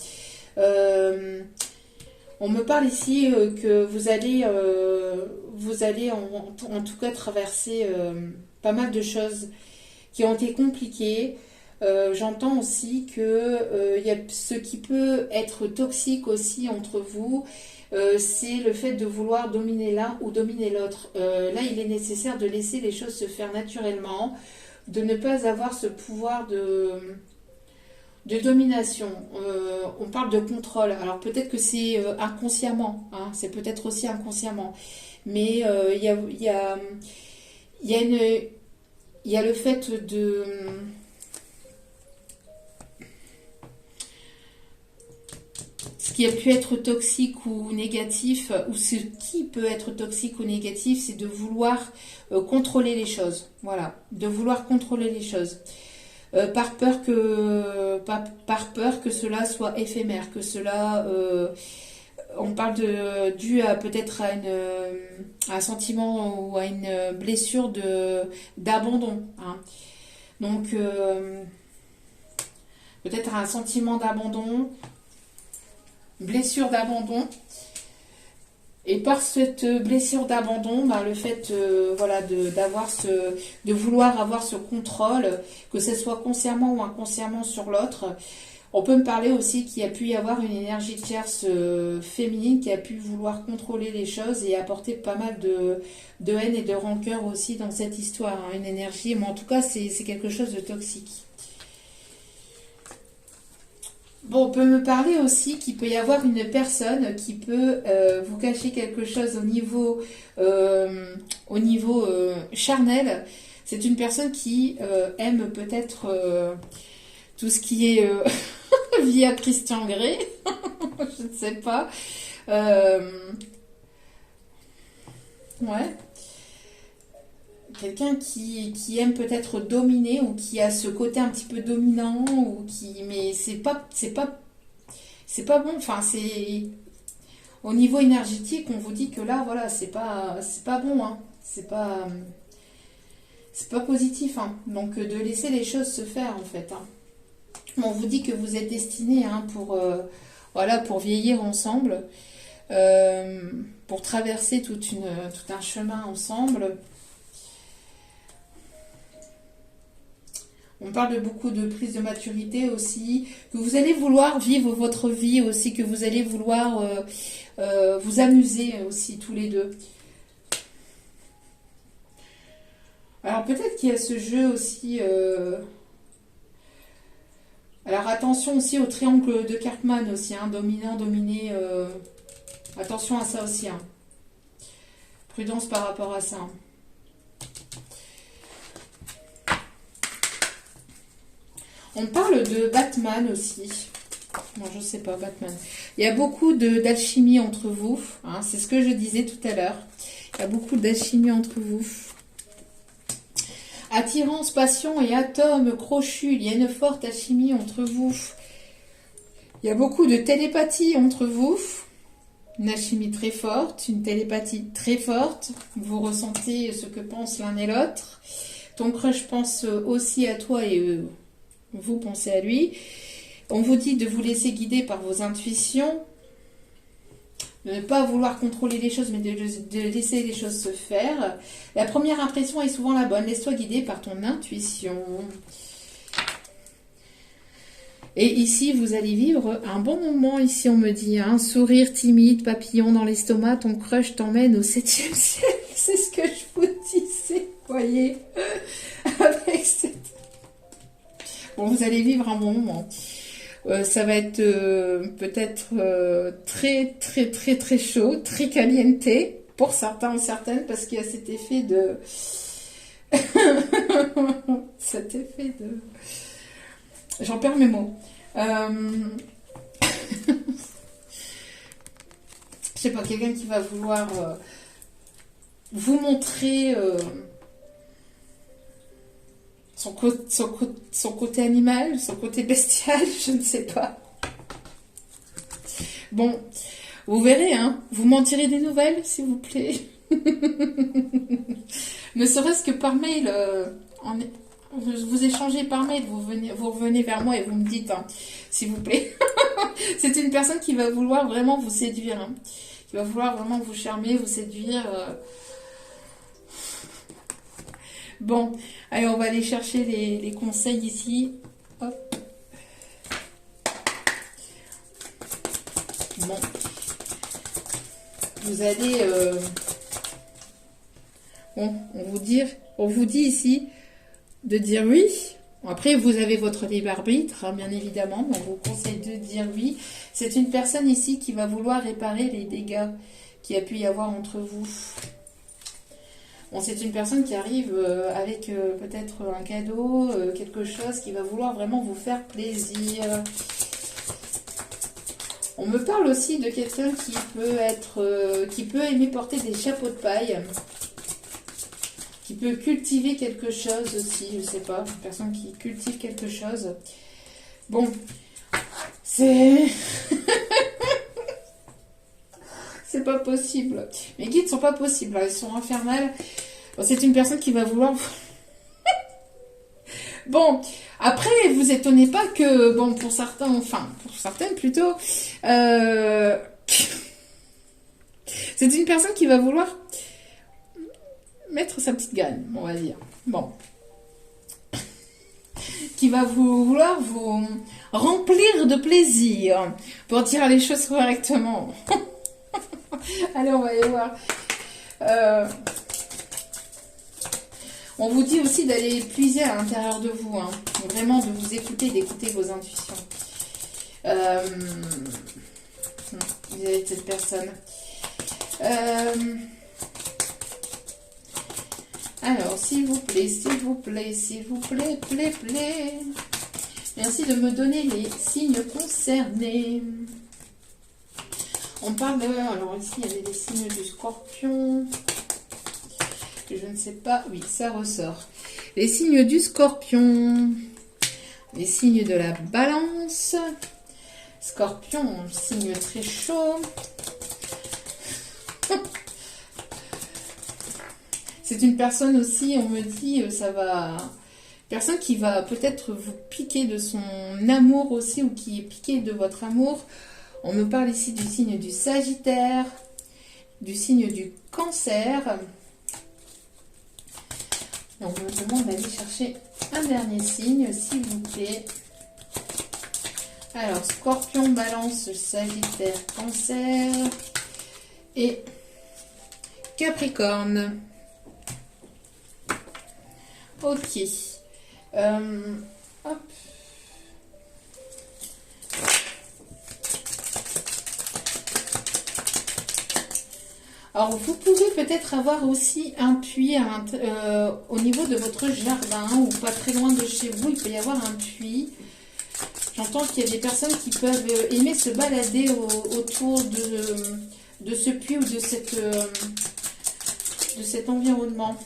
S1: On me parle ici que vous allez en tout cas traverser pas mal de choses qui ont été compliquées. j'entends aussi que il y a ce qui peut être toxique aussi entre vous, c'est le fait de vouloir dominer l'un ou dominer l'autre. Là, il est nécessaire de laisser les choses se faire naturellement, de ne pas avoir ce pouvoir de domination. On parle de contrôle. Alors peut-être que c'est inconsciemment, hein, c'est peut-être aussi inconsciemment. Mais il y a le fait de... Ce qui a pu être toxique ou négatif, ou ce qui peut être toxique ou négatif, c'est de vouloir contrôler les choses. Voilà, de vouloir contrôler les choses. Par peur que cela soit éphémère, que cela... on parle dû à peut-être à un sentiment ou à une blessure d'abandon. Hein. Donc, peut-être un sentiment d'abandon, blessure d'abandon. Et par cette blessure d'abandon, bah, le fait voilà, de vouloir avoir ce contrôle, que ce soit consciemment ou inconsciemment sur l'autre, on peut me parler aussi qu'il y a pu y avoir une énergie tierce féminine qui a pu vouloir contrôler les choses et apporter pas mal de haine et de rancœur aussi dans cette histoire. Hein, une énergie, mais en tout cas, c'est quelque chose de toxique. Bon, on peut me parler aussi qu'il peut y avoir une personne qui peut vous cacher quelque chose au niveau charnel. C'est une personne qui aime peut-être tout ce qui est via Christian Grey. Je ne sais pas. Ouais. Quelqu'un qui aime peut-être dominer ou qui a ce côté un petit peu dominant ou mais c'est pas bon. Enfin, c'est au niveau énergétique, on vous dit que là, voilà, c'est pas bon. Hein. C'est pas positif. Hein. Donc de laisser les choses se faire en fait. Hein. On vous dit que vous êtes destinés hein, pour vieillir ensemble, pour traverser tout un chemin ensemble. On parle de beaucoup de prise de maturité aussi, que vous allez vouloir vivre votre vie aussi, que vous allez vouloir vous amuser aussi tous les deux. Alors peut-être qu'il y a ce jeu aussi... Alors attention aussi au triangle de Cartman aussi, hein, dominant, dominé. Attention à ça aussi. Hein. Prudence par rapport à ça. Hein. On parle de Batman aussi. Non, je sais pas, Batman. Il y a beaucoup d'alchimie entre vous. Hein, c'est ce que je disais tout à l'heure. Il y a beaucoup d'alchimie entre vous. Attirance, passion et atome crochu. Il y a une forte alchimie entre vous. Il y a beaucoup de télépathie entre vous. Une alchimie très forte, une télépathie très forte. Vous ressentez ce que pensent l'un et l'autre. Ton crush pense aussi à toi et vous pensez à lui. On vous dit de vous laisser guider par vos intuitions, de ne pas vouloir contrôler les choses, mais de laisser les choses se faire. La première impression est souvent la bonne. Laisse-toi guider par ton intuition. Et ici, vous allez vivre un bon moment. Ici, on me dit, un sourire timide, papillon dans l'estomac, ton crush t'emmène au 7e ciel. C'est ce que je vous disais, voyez. Avec cette... Bon, vous allez vivre un bon moment. Ça va être peut-être très, très, très, très chaud, très caliente pour certains ou certaines, parce qu'il y a cet effet de... cet effet de... J'en perds mes mots. Je sais pas, quelqu'un qui va vouloir vous montrer son côté animal, son côté bestial, je ne sais pas. Bon, vous verrez, hein. Vous m'en tirez des nouvelles, s'il vous plaît. Ne serait-ce que par mail, vous échangez par mail, vous revenez vers moi et vous me dites, hein, s'il vous plaît. C'est une personne qui va vouloir vraiment vous séduire, hein, qui va vouloir vraiment vous charmer, vous séduire. Bon, allez, on va aller chercher les conseils ici. Bon. Vous allez... bon, on vous dit ici de dire oui. Après, vous avez votre libre arbitre, hein, bien évidemment. On vous conseille de dire oui. C'est une personne ici qui va vouloir réparer les dégâts qu'il y a pu y avoir entre vous. Bon, c'est une personne qui arrive avec peut-être un cadeau, quelque chose qui va vouloir vraiment vous faire plaisir. On me parle aussi de quelqu'un qui peut aimer porter des chapeaux de paille, qui peut cultiver quelque chose aussi, je sais pas, une personne qui cultive quelque chose. Bon, c'est... c'est pas possible. Mes guides sont pas possibles, ils sont infernales. Bon, c'est une personne qui va vouloir... Bon, après, vous étonnez pas que, bon, pour certains, enfin, pour certaines plutôt, c'est une personne qui va vouloir mettre sa petite gagne, on va dire. Bon. Qui va vouloir vous remplir de plaisir, pour dire les choses correctement. Allez, on va aller voir. On vous dit aussi d'aller puiser à l'intérieur de vous, hein. Vraiment de vous écouter, d'écouter vos intuitions. Vis-à-vis de cette personne. Alors, s'il vous plaît, plaît. Merci de me donner les signes concernés. On parle de... Alors ici, il y avait des signes du Scorpion. Je ne sais pas. Oui, ça ressort. Les signes du Scorpion. Les signes de la Balance. Scorpion, signe très chaud. C'est une personne aussi, on me dit, ça va... Personne qui va peut-être vous piquer de son amour aussi, ou qui est piqué de votre amour. On me parle ici du signe du Sagittaire, du signe du Cancer. Et on me demande d'aller chercher un dernier signe, s'il vous plaît. Alors, Scorpion, Balance, Sagittaire, Cancer et Capricorne. Ok. Hop. Alors, vous pouvez peut-être avoir aussi un puits au niveau de votre jardin ou pas très loin de chez vous. Il peut y avoir un puits. J'entends qu'il y a des personnes qui peuvent aimer se balader autour de ce puits ou de cet environnement.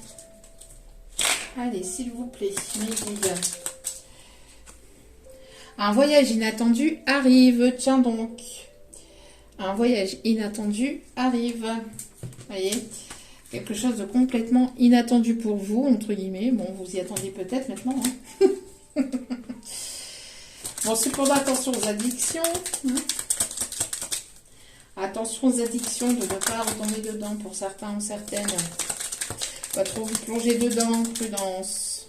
S1: Allez, s'il vous plaît, mes guides. Un voyage inattendu arrive. Tiens donc. Un voyage inattendu arrive. Vous voyez, quelque chose de complètement inattendu pour vous, entre guillemets. Bon, vous y attendiez peut-être maintenant. Hein. Bon, cependant, attention aux addictions. Attention aux addictions, de ne pas retomber dedans pour certains ou certaines. Pas trop vous plonger dedans, prudence.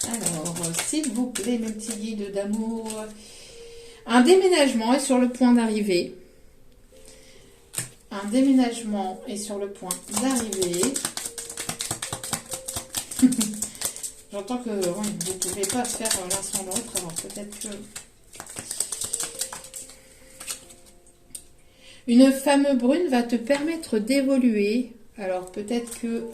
S1: Alors, s'il vous plaît, mes petits guides d'amour, un déménagement est sur le point d'arriver. Un déménagement est sur le point d'arriver. J'entends que oui, vous ne pouvez pas faire l'un sans l'autre, alors peut-être que... Une femme brune va te permettre d'évoluer. Alors peut-être que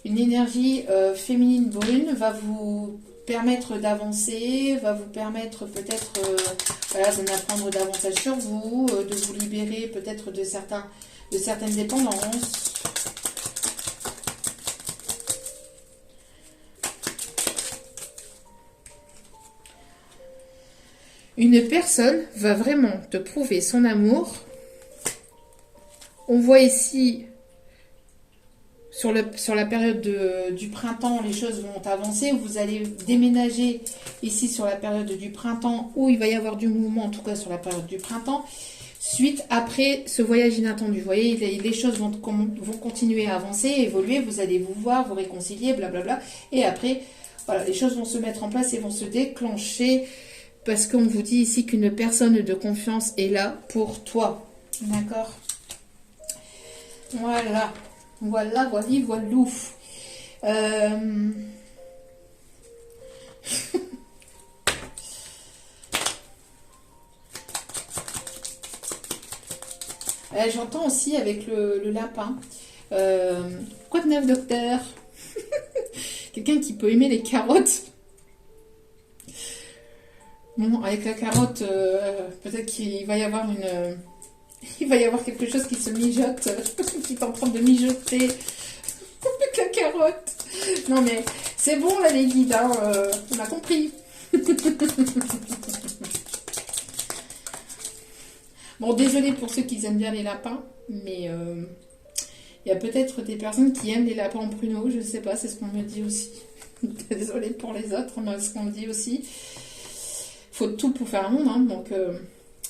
S1: une énergie féminine brune va vous permettre d'avancer, va vous permettre peut-être voilà, d'en apprendre davantage sur vous, de vous libérer peut-être de certaines dépendances. Une personne va vraiment te prouver son amour. On voit ici, sur la période du printemps, les choses vont avancer. Vous allez déménager ici sur la période du printemps, où il va y avoir du mouvement, en tout cas sur la période du printemps. Suite, après ce voyage inattendu, vous voyez, les choses vont continuer à avancer, évoluer. Vous allez vous voir, vous réconcilier, blablabla. Et après... Voilà, les choses vont se mettre en place et vont se déclencher parce qu'on vous dit ici qu'une personne de confiance est là pour toi. D'accord? Voilà. Voilà, voili, voilou. J'entends aussi avec le lapin. Quoi de neuf, docteur? Quelqu'un qui peut aimer les carottes. Bon, avec la carotte, peut-être qu'il va y avoir il va y avoir quelque chose qui se mijote, qui est en train de mijoter avec la carotte. Non mais, c'est bon là les guides, hein, on a compris. Bon, désolé pour ceux qui aiment bien les lapins, mais il y a peut-être des personnes qui aiment les lapins en pruneau, je sais pas, c'est ce qu'on me dit aussi. Désolée pour les autres, mais ce qu'on me dit aussi. Faut tout pour faire un monde, hein, donc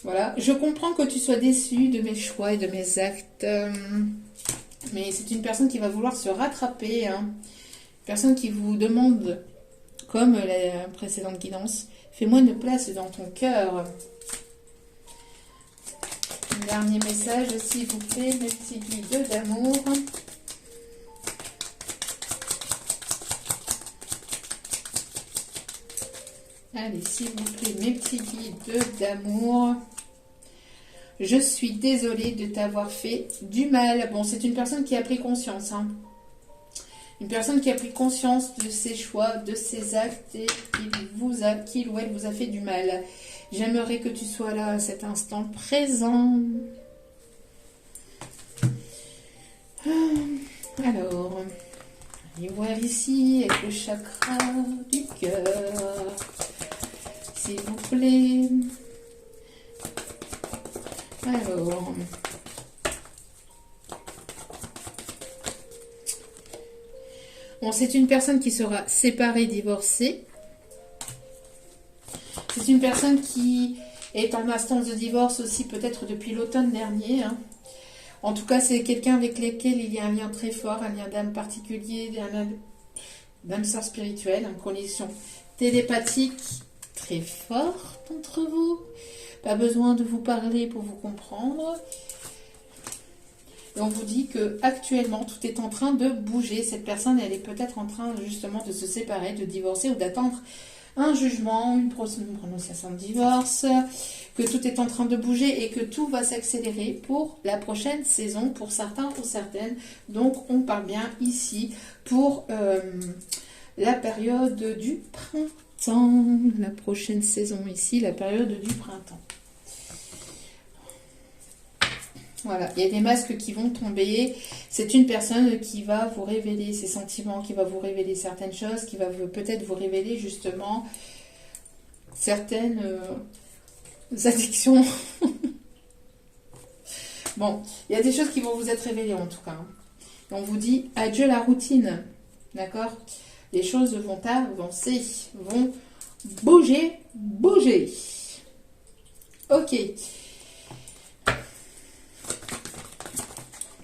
S1: voilà. Je comprends que tu sois déçu de mes choix et de mes actes, mais c'est une personne qui va vouloir se rattraper, hein. Une personne qui vous demande, comme la précédente guidance, fais-moi une place dans ton cœur. Dernier message, s'il vous plaît, mes petits guides d'amour. Allez, s'il vous plaît, mes petits guides d'amour. Je suis désolée de t'avoir fait du mal. Bon, c'est une personne qui a pris conscience, hein. Une personne qui a pris conscience de ses choix, de ses actes et qu'il ou elle vous a fait du mal. J'aimerais que tu sois là à cet instant présent. Alors, allez voir ici avec le chakra du cœur. S'il vous plaît. Alors, bon, c'est une personne qui sera séparée, divorcée. C'est une personne qui est en instance de divorce aussi peut-être depuis l'automne dernier, hein. En tout cas, c'est quelqu'un avec lequel il y a un lien très fort, un lien d'âme particulier, d'âme sœur spirituelle, une connexion télépathique très forte entre vous. Pas besoin de vous parler pour vous comprendre. Et on vous dit que actuellement tout est en train de bouger. Cette personne, elle est peut-être en train justement de se séparer, de divorcer ou d'attendre un jugement, une prononciation de divorce, que tout est en train de bouger et que tout va s'accélérer pour la prochaine saison, pour certains ou certaines. Donc on parle bien ici pour la période du printemps, la prochaine saison ici, la période du printemps. Voilà, il y a des masques qui vont tomber. C'est une personne qui va vous révéler ses sentiments, qui va vous révéler certaines choses, qui va peut-être vous révéler justement certaines addictions. Bon, il y a des choses qui vont vous être révélées en tout cas. Et on vous dit adieu la routine, d'accord? Les choses vont avancer, vont bouger, bouger. Ok.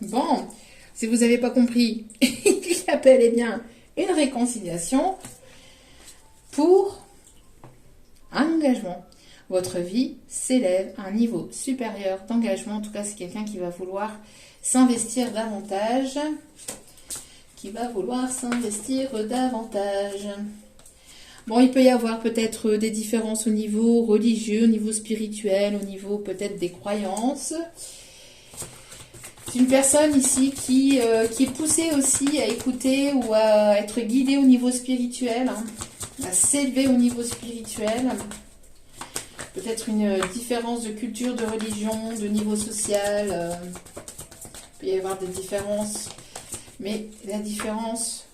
S1: Bon, si vous n'avez pas compris, il y a bel et bien une réconciliation pour engagement. Votre vie s'élève à un niveau supérieur d'engagement. En tout cas, c'est quelqu'un qui va vouloir s'investir davantage. Bon, il peut y avoir peut-être des différences au niveau religieux, au niveau spirituel, au niveau peut-être des croyances. C'est une personne ici qui est poussée aussi à écouter ou à être guidée au niveau spirituel, hein, à s'élever au niveau spirituel. Peut-être une différence de culture, de religion, de niveau social. Il peut y avoir des différences, mais la différence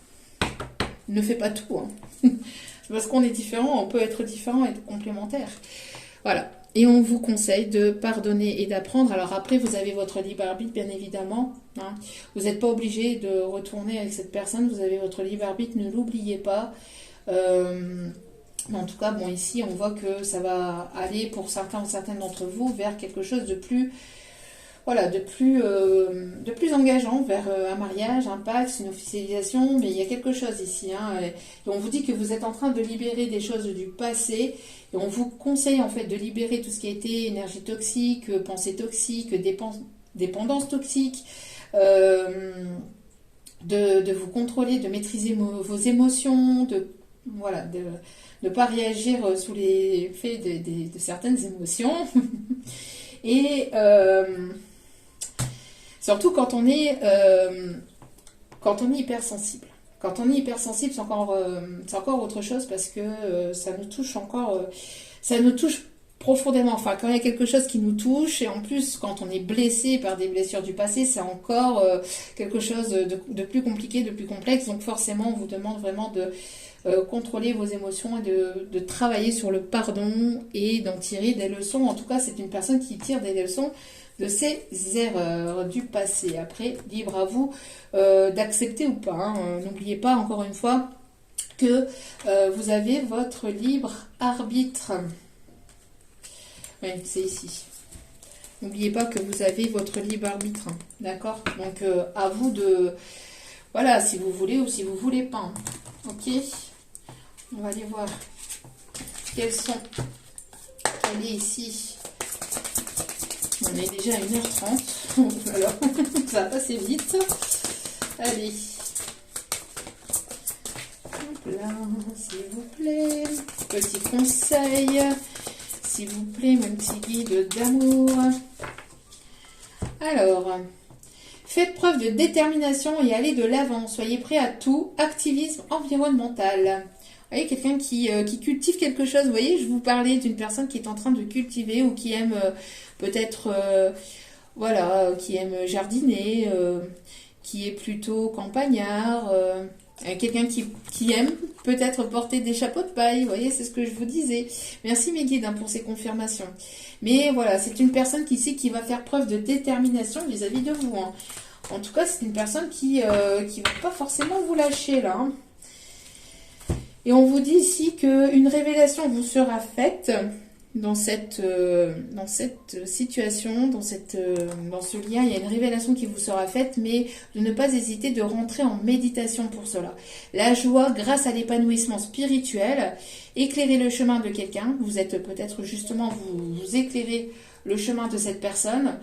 S1: ne fait pas tout, hein. Parce qu'on est différent, on peut être différent et être complémentaire. Voilà. Et on vous conseille de pardonner et d'apprendre. Alors après, vous avez votre libre arbitre, bien évidemment, hein. Vous n'êtes pas obligé de retourner avec cette personne. Vous avez votre libre arbitre, ne l'oubliez pas. En tout cas, bon, ici, on voit que ça va aller pour certains ou certaines d'entre vous vers quelque chose de plus voilà, de plus engageant vers un mariage, un pacte, une officialisation, mais il y a quelque chose ici. Hein, et on vous dit que vous êtes en train de libérer des choses du passé, et on vous conseille en fait de libérer tout ce qui a été énergie toxique, pensée toxique, dépendance toxique, de vous contrôler, de maîtriser vos émotions, voilà, de ne pas réagir sous l'effet de certaines émotions. Et surtout quand on est hypersensible. Quand on est hypersensible, c'est encore autre chose parce que ça nous touche ça nous touche profondément. Enfin, quand il y a quelque chose qui nous touche, et en plus, quand on est blessé par des blessures du passé, c'est encore quelque chose de plus compliqué, de plus complexe. Donc forcément, on vous demande vraiment de contrôler vos émotions et de travailler sur le pardon et d'en tirer des leçons. En tout cas, c'est une personne qui tire des leçons de ses erreurs du passé. Après, libre à vous d'accepter ou pas. Hein. N'oubliez pas, encore une fois, que vous avez votre libre arbitre. Oui, c'est ici. N'oubliez pas que vous avez votre libre arbitre. Hein. D'accord? Donc, à vous de... Voilà, si vous voulez ou si vous voulez pas. Hein. Ok? On va aller voir quelles sont... Elle est ici. On est déjà à 1h30. Alors, ça va passer vite. Allez. Hop là, s'il vous plaît. Petit conseil. S'il vous plaît, mon petit guide d'amour. Alors, faites preuve de détermination et allez de l'avant. Soyez prêts à tout. Activisme environnemental. Vous voyez, quelqu'un qui cultive quelque chose. Vous voyez, je vous parlais d'une personne qui est en train de cultiver ou qui aime peut-être, voilà, qui aime jardiner, qui est plutôt campagnard, quelqu'un qui aime peut-être porter des chapeaux de paille. Vous voyez, c'est ce que je vous disais. Merci mes guides pour ces confirmations. Mais voilà, c'est une personne qui sait qui va faire preuve de détermination vis-à-vis de vous. Hein. En tout cas, c'est une personne qui ne va pas forcément vous lâcher là. Hein. Et on vous dit ici qu'une révélation vous sera faite dans cette situation, dans ce lien. Il y a une révélation qui vous sera faite, mais de ne pas hésiter de rentrer en méditation pour cela. La joie grâce à l'épanouissement spirituel, éclairer le chemin de quelqu'un. Vous êtes peut-être justement, vous éclairez le chemin de cette personne.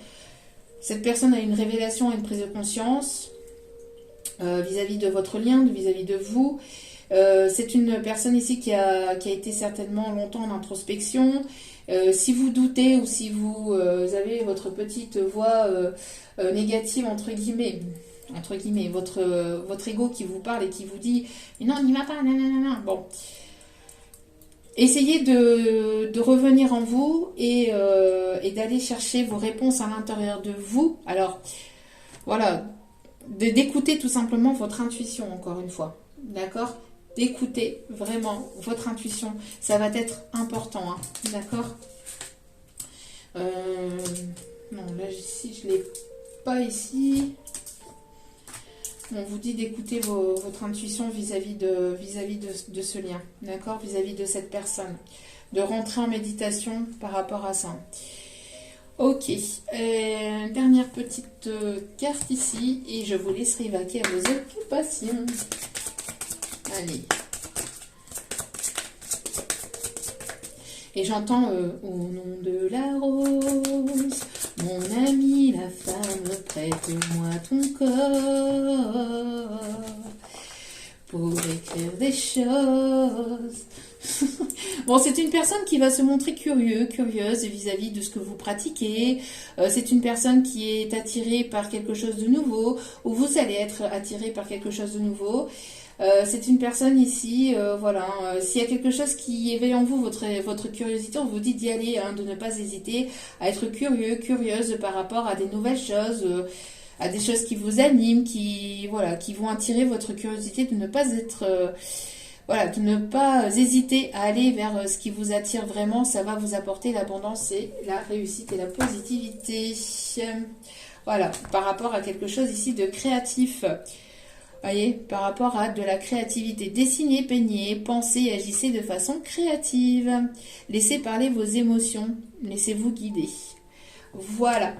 S1: Cette personne a une révélation, une prise de conscience vis-à-vis de votre lien, vis-à-vis de vous. C'est une personne ici qui a été certainement longtemps en introspection. Si vous doutez ou si vous avez votre petite voix négative, entre guillemets, votre ego qui vous parle et qui vous dit « Non, n'y va pas, nanana ». Bon. Essayez de revenir en vous et d'aller chercher vos réponses à l'intérieur de vous. Alors, voilà, d'écouter tout simplement votre intuition, encore une fois. D'accord ? D'écouter vraiment votre intuition. Ça va être important. Hein, d'accord ? Non, là, ici, je ne l'ai pas ici. On vous dit d'écouter votre intuition vis-à-vis de ce lien. D'accord ? Vis-à-vis de cette personne. De rentrer en méditation par rapport à ça. Ok. Dernière petite carte ici. Et je vous laisserai vaquer à vos occupations. Allez. Et j'entends au nom de la rose, mon ami, la femme, prête-moi ton corps pour écrire des choses. Bon, c'est une personne qui va se montrer curieuse vis-à-vis de ce que vous pratiquez. C'est une personne qui est attirée par quelque chose de nouveau, ou vous allez être attiré par quelque chose de nouveau. C'est une personne ici, voilà, s'il y a quelque chose qui éveille en vous votre curiosité, on vous dit d'y aller, hein, de ne pas hésiter à être curieuse par rapport à des nouvelles choses, à des choses qui vous animent, qui vont attirer votre curiosité, de ne pas de ne pas hésiter à aller vers ce qui vous attire vraiment. Ça va vous apporter l'abondance et la réussite et la positivité. Voilà, par rapport à quelque chose ici de créatif. Voyez, par rapport à de la créativité. Dessinez, peignez, pensez et agissez de façon créative. Laissez parler vos émotions. Laissez-vous guider. Voilà.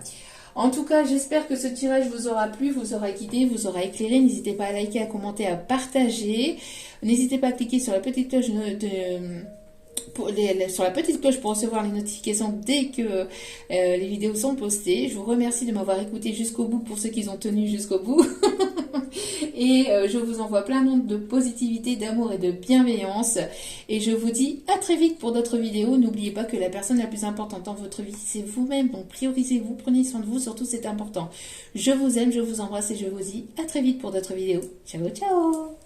S1: En tout cas, j'espère que ce tirage vous aura plu, vous aura guidé, vous aura éclairé. N'hésitez pas à liker, à commenter, à partager. N'hésitez pas à cliquer sur la petite cloche sur la petite cloche pour recevoir les notifications dès que les vidéos sont postées. Je vous remercie de m'avoir écouté jusqu'au bout pour ceux qui ont tenu jusqu'au bout. Et je vous envoie plein de positivité, d'amour et de bienveillance. Et je vous dis à très vite pour d'autres vidéos. N'oubliez pas que la personne la plus importante dans votre vie, c'est vous-même. Donc priorisez-vous, prenez soin de vous, surtout c'est important. Je vous aime, je vous embrasse et je vous dis à très vite pour d'autres vidéos. Ciao, ciao!